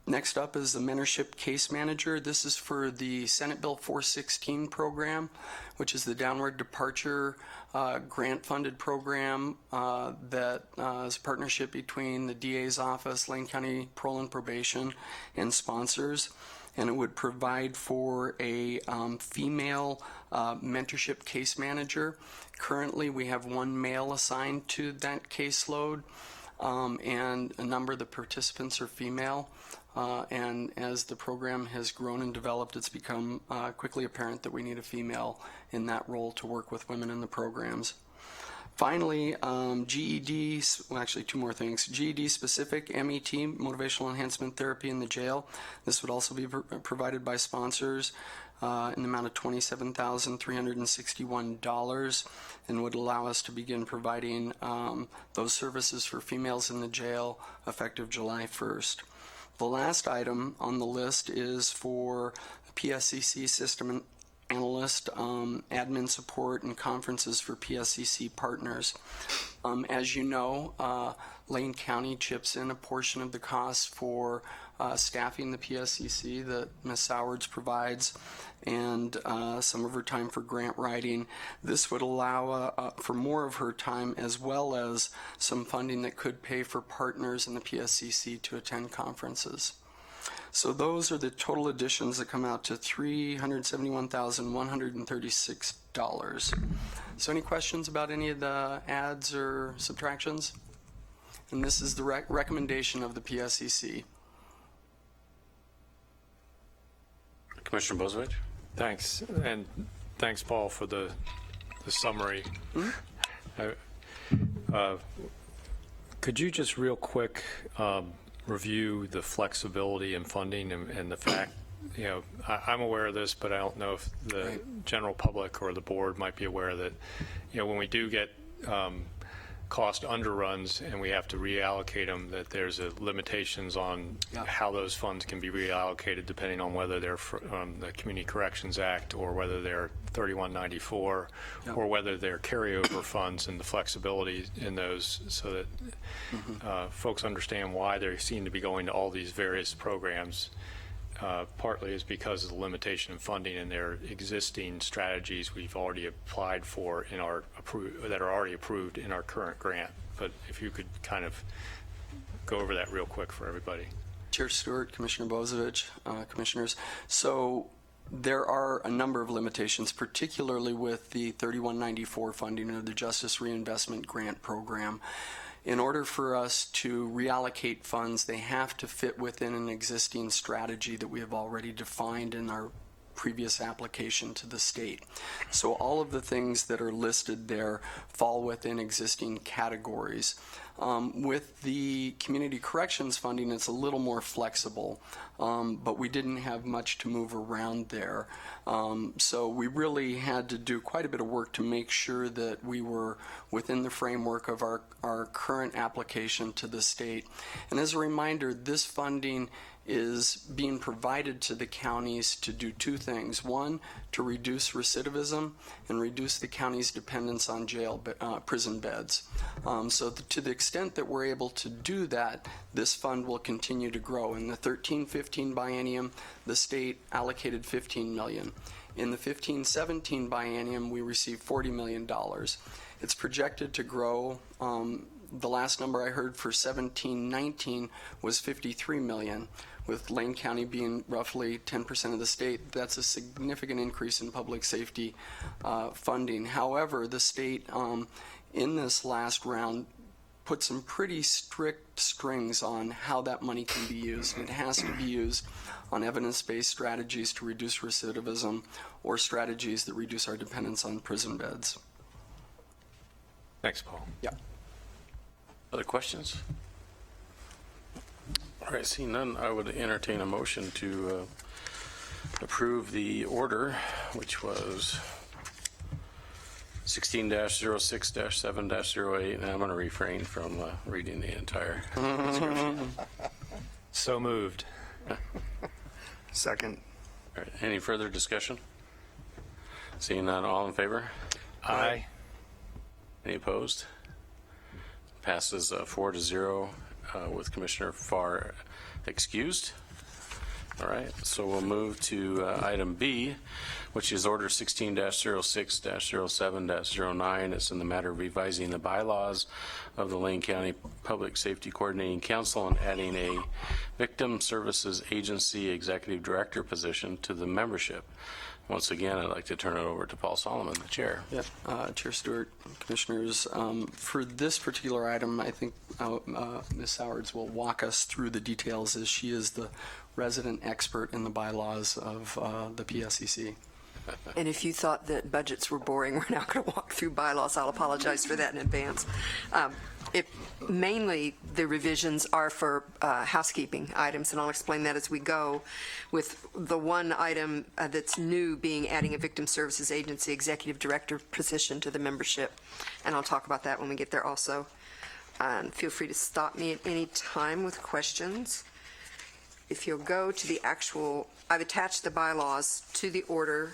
Next up is the mentorship case manager. This is for the Senate Bill 416 program, which is the downward departure grant-funded program that is a partnership between the DA's office, Lane County Parole and Probation, and sponsors. And it would provide for a female mentorship case manager. Currently, we have one male assigned to that caseload, and a number of the participants are female. And as the program has grown and developed, it's become quickly apparent that we need a female in that role to work with women in the programs. Finally, GED, well, actually two more things. GED specific MET, motivational enhancement therapy in the jail. This would also be provided by sponsors in the amount of $27,361 and would allow us to begin providing those services for females in the jail effective July 1st. The last item on the list is for PSCC system analyst, admin support, and conferences for PSCC partners. As you know, Lane County chips in a portion of the cost for staffing the PSCC that Ms. Sowards provides, and some of her time for grant writing. This would allow for more of her time, as well as some funding that could pay for partners in the PSCC to attend conferences. So those are the total additions that come out to $371,136. So any questions about any of the adds or subtractions? And this is the recommendation of the PSCC. Commissioner Bozievich? Thanks, and thanks, Paul, for the summary. Could you just real quick review the flexibility in funding and the fact, you know, I'm aware of this, but I don't know if the general public or the board might be aware that, you know, when we do get cost underruns and we have to reallocate them, that there's limitations on how those funds can be reallocated depending on whether they're from the Community Corrections Act or whether they're 3194 or whether they're carryover funds, and the flexibility in those, so that folks understand why they seem to be going to all these various programs. Partly is because of the limitation of funding and their existing strategies we've already applied for in our that are already approved in our current grant. But if you could kind of go over that real quick for everybody. Chair Stewart, Commissioner Bozievich, Commissioners. So there are a number of limitations, particularly with the 3194 funding of the Justice Reinvestment Grant Program. In order for us to reallocate funds, they have to fit within an existing strategy that we have already defined in our previous application to the state. So all of the things that are listed there fall within existing categories. With the community corrections funding, it's a little more flexible, but we didn't have much to move around there. So we really had to do quite a bit of work to make sure that we were within the framework of our current application to the state. And as a reminder, this funding is being provided to the counties to do two things. One, to reduce recidivism and reduce the county's dependence on prison beds. So to the extent that we're able to do that, this fund will continue to grow. In the 13-15 biennium, the state allocated $15 million. In the 15-17 biennium, we received $40 million. It's projected to grow. The last number I heard for 17-19 was $53 million. With Lane County being roughly 10% of the state, that's a significant increase in public safety funding. However, the state in this last round put some pretty strict strings on how that money can be used. It has to be used on evidence-based strategies to reduce recidivism or strategies that reduce our dependence on prison beds. Thanks, Paul. Yeah. Other questions? All right, seeing none, I would entertain a motion to approve the order, which was 16-06-7-08, and I'm going to refrain from reading the entire description. So moved. Second. All right, any further discussion? Seeing none, all in favor? Aye. Any opposed? Passes 4-0 with Commissioner Farr excused. All right, so we'll move to item B, which is Order 16-06-07-09. It's in the matter of revising the bylaws of the Lane County Public Safety Coordinating Council and adding a Victim Services Agency Executive Director position to the membership. Once again, I'd like to turn it over to Paul Solomon, the chair. Yeah, Chair Stewart, Commissioners, for this particular item, I think Ms. Sowards will walk us through the details as she is the resident expert in the bylaws of the PSCC. And if you thought that budgets were boring, we're now going to walk through bylaws. I'll apologize for that in advance. Mainly, the revisions are for housekeeping items, and I'll explain that as we go, with the one item that's new being adding a Victim Services Agency Executive Director position to the membership, and I'll talk about that when we get there also. Feel free to stop me at any time with questions. If you'll go to the actual, I've attached the bylaws to the order,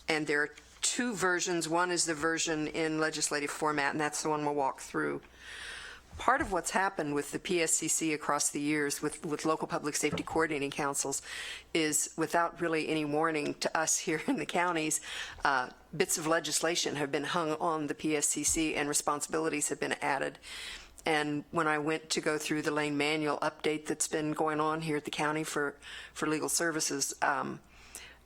and there are two versions. One is the version in legislative format, and that's the one we'll walk through. Part of what's happened with the PSCC across the years with local public safety coordinating councils is, without really any warning to us here in the counties, bits of legislation have been hung on the PSCC and responsibilities have been added. And when I went to go through the Lane Manual update that's been going on here at the county for legal services,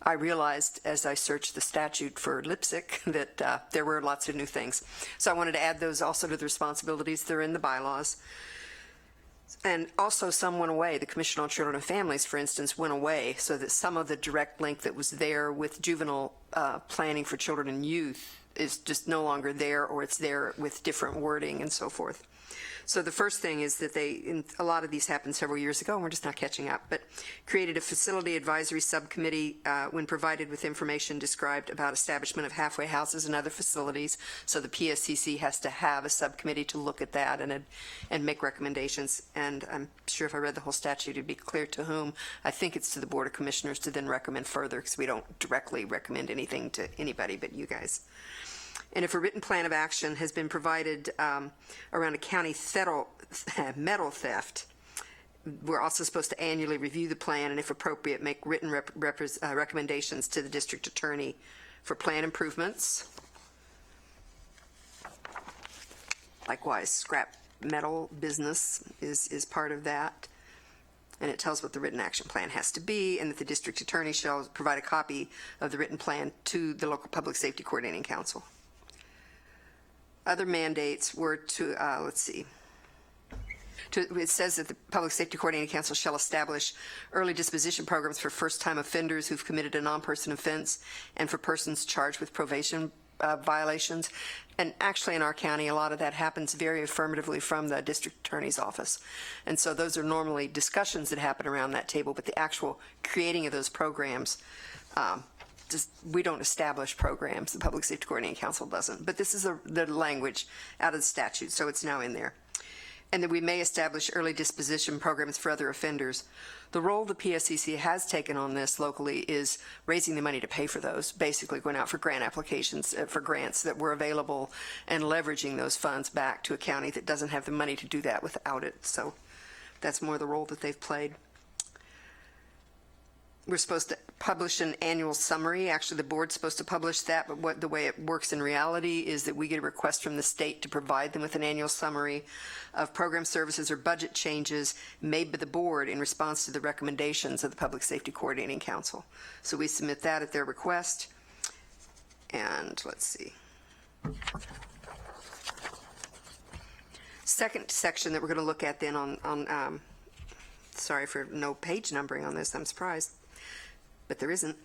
I realized as I searched the statute for LIPSIC that there were lots of new things. So I wanted to add those also to the responsibilities that are in the bylaws. And also some went away. The Commission on Children and Families, for instance, went away so that some of the direct link that was there with juvenile planning for children and youth is just no longer there, or it's there with different wording and so forth. So the first thing is that a lot of these happened several years ago, and we're just not catching up, but created a facility advisory subcommittee when provided with information described about establishment of halfway houses and other facilities. So the PSCC has to have a subcommittee to look at that and make recommendations. And I'm sure if I read the whole statute, it'd be clear to whom. I think it's to the Board of Commissioners to then recommend further, because we don't directly recommend anything to anybody but you guys. And if a written plan of action has been provided around a county metal theft, we're also supposed to annually review the plan and, if appropriate, make written recommendations to the district attorney for plan improvements. Likewise, scrap metal business is part of that. And it tells what the written action plan has to be, and that the district attorney shall provide a copy of the written plan to the local public safety coordinating council. Other mandates were to, it says that the Public Safety Coordinating Council shall establish early disposition programs for first-time offenders who've committed a non-person offense and for persons charged with probation violations. And actually in our county, a lot of that happens very affirmatively from the district attorney's office. And so those are normally discussions that happen around that table, but the actual creating of those programs, we don't establish programs. The Public Safety Coordinating Council doesn't. But this is the language out of the statute, so it's now in there. And that we may establish early disposition programs for other offenders. The role the PSCC has taken on this locally is raising the money to pay for those, basically going out for grant applications for grants that were available and leveraging those funds back to a county that doesn't have the money to do that without it. So that's more the role that they've played. It says that the Public Safety Coordinating Council shall establish early disposition programs for first-time offenders who've committed a non-person offense and for persons charged with probation violations. And actually in our county, a lot of that happens very affirmatively from the district attorney's office. And so those are normally discussions that happen around that table, but the actual creating of those programs, we're supposed to publish an annual summary. Actually, the board's supposed to publish that, but the way it works in reality is that we get a request from the state to provide them with an annual summary of program services or budget changes made by the board in response to the recommendations of the Public Safety Coordinating Council. So we submit that at their request. And let's see. Second section that we're going to look at then on sorry for no page numbering on this, I'm surprised, but there isn't.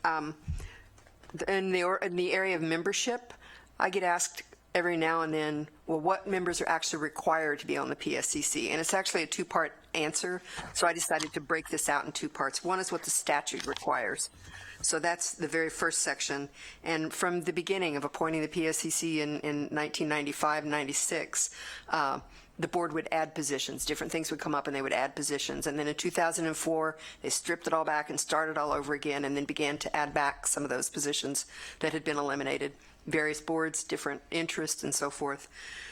In the area of membership, I get asked every now and then, well, what members are actually required to be on the PSCC? And it's actually a two-part answer, so I decided to break this out in two parts. One is what the statute requires. So that's the very first section. And from the beginning of appointing the PSCC in 1995-96, the board would add positions. Different things would come up and they would add positions. And then in 2004, they stripped it all back and started all over again and then began to add back some of those positions that had been eliminated. Various boards, different interests, and so forth.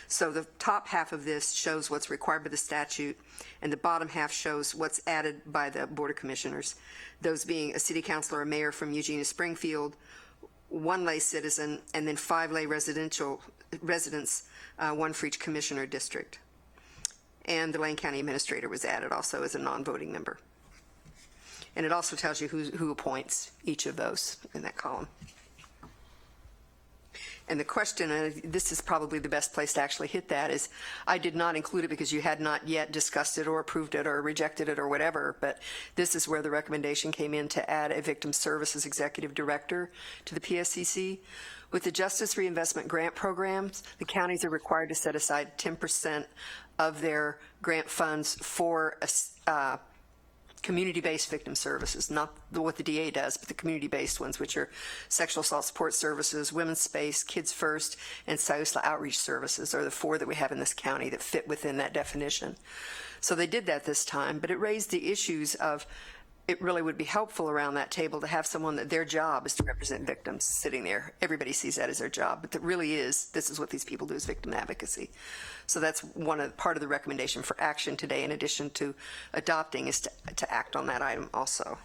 So the top half of this shows what's required by the statute, and the bottom half shows what's added by the Board of Commissioners, those being a city councilor or mayor from Eugenia Springfield, 1 lay citizen, and then 5 lay residential residents, 1 for each commissioner district. And the Lane County Administrator was added also as a non-voting member. And it also tells you who appoints each of those in that column. And the question, and this is probably the best place to actually hit that, is I did not include it because you had not yet discussed it or approved it or rejected it or whatever, but this is where the recommendation came in to add a Victim Services Executive Director to the PSCC. With the Justice Reinvestment Grant Programs, the counties are required to set aside 10% of their grant funds for community-based victim services, not what the DA does, but the community-based ones, which are sexual assault support services, women's space, Kids First, and SIUSLA outreach services are the 4 that we have in this county that fit within that definition. So they did that this time, but it raised the issues of it really would be helpful around that table to have someone that their job is to represent victims sitting there. Everybody sees that as their job, but that really is, this is what these people do, is victim advocacy. So that's part of the recommendation for action today, in addition to adopting, is to act on that item also.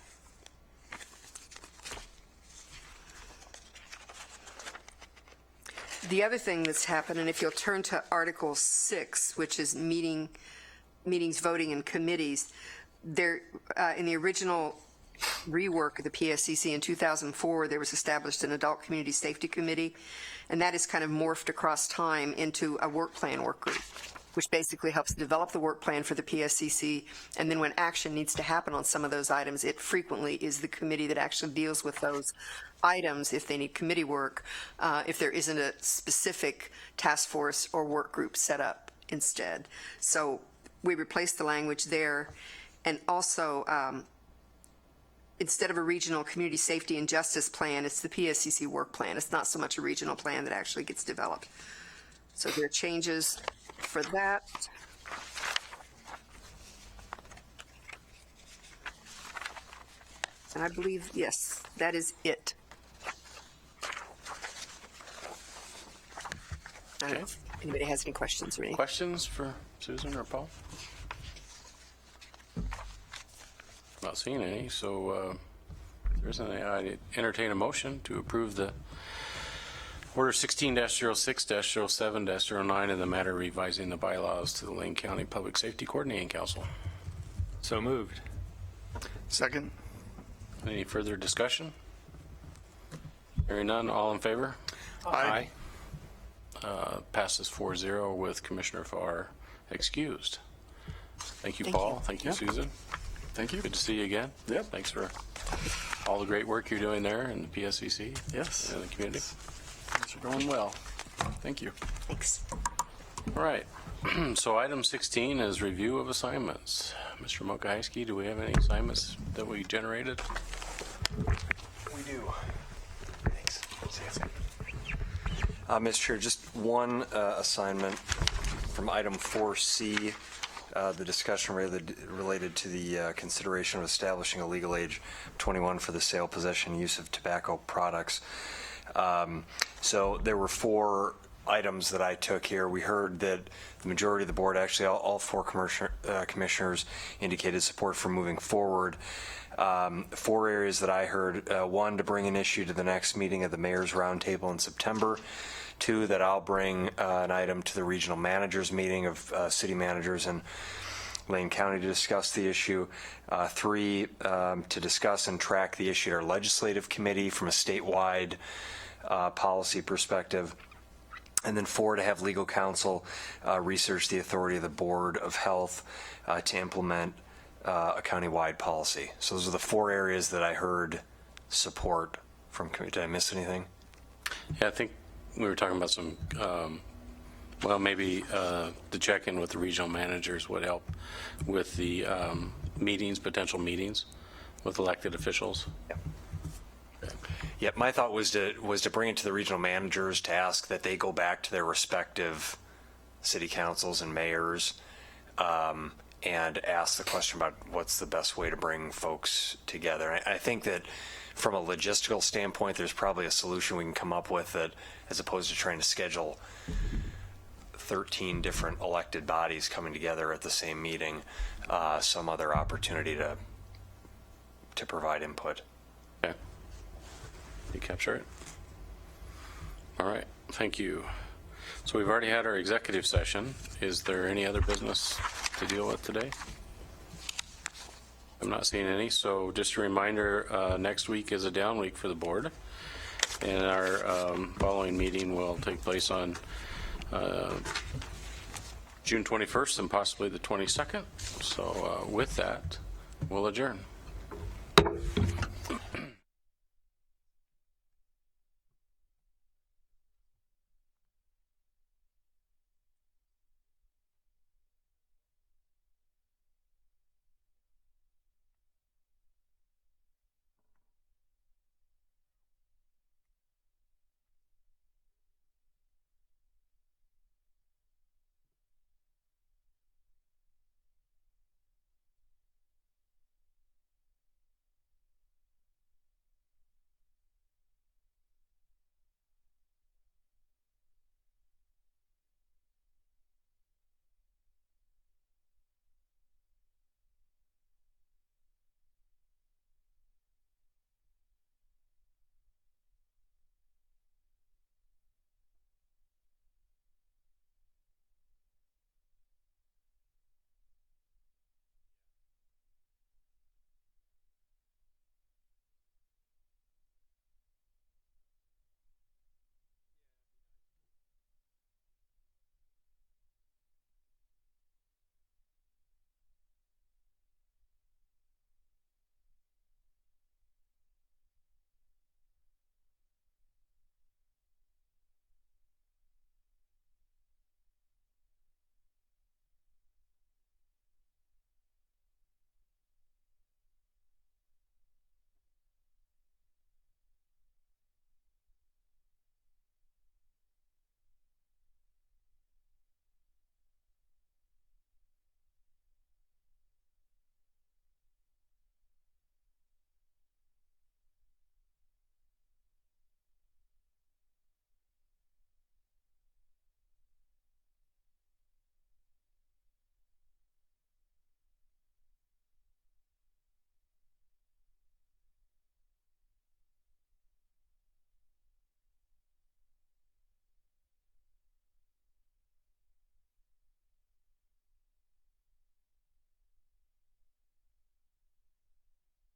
The other thing that's happened, and if you'll turn to Article 6, which is meetings, voting, and committees, there, in the original rework of the PSCC in 2004, there was established an Adult Community Safety Committee, and that is kind of morphed across time into a work plan work group, which basically helps develop the work plan for the PSCC, and then when action needs to happen on some of those items, it frequently is the committee that actually deals with those items if they need committee work, if there isn't a specific task force or work group set up instead. So we replaced the language there. And also, instead of a regional community safety and justice plan, it's the PSCC work plan. It's not so much a regional plan that actually gets developed. So there are changes for that. And I believe, yes, that is it. I don't know if anybody has any questions or anything. Questions for Susan or Paul? Not seeing any, so there isn't any. I entertain a motion to approve the Order 16-06-07-09 in the matter revising the bylaws to the Lane County Public Safety Coordinating Council. So moved. Second. Any further discussion? Hearing none, all in favor? Aye. Passes 4-0 with Commissioner Farr excused. Thank you, Thank Paul. you. Thank you, Susan. Thank you. Good to see you again. Yep. Thanks for all the great work you're doing there in the PSCC. Yes. And the community. Things are going well. Thank you. Thanks. All right. So item 16 is review of assignments. Mr. Mokahysky, do we have any assignments that we generated? We do. Thanks. Mr. Chair, just one assignment from item 4C, the discussion related to the consideration of establishing a legal age 21 for the sale, possession, and use of tobacco products. So there were 4 items that I took here. We heard that the majority of the board, actually all 4 commissioners indicated support for moving forward. Four areas that I heard. One, to bring an issue to the next meeting of the Mayor's Roundtable in September. Two, that I'll bring an item to the regional managers meeting of city managers in Lane County to discuss the issue. Three, to discuss and track the issue at our legislative committee from a statewide policy perspective. And then four, to have legal counsel research the authority of the Board of Health to implement a county-wide policy. So those are the four areas that I heard support from committee. Did I miss anything? Yeah, I think we were talking about some, well, maybe the check-in with the regional managers would help with the meetings, potential meetings with elected officials. Yep, my thought was to bring it to the regional managers to ask that they go back to their respective city councils and mayors and ask the question about what's the best way to bring folks together. I think that from a logistical standpoint, there's probably a solution we can come up with that, as opposed to trying to schedule 13 different elected bodies coming together at the same meeting, some other opportunity to provide input. Okay. You capture it? All right, thank you. So we've already had our executive session. Is there any other business to deal with today? I'm not seeing any, so just a reminder, next week is a down week for the board. And our following meeting will take place on June 21st and possibly the 22nd. So with that, we'll adjourn.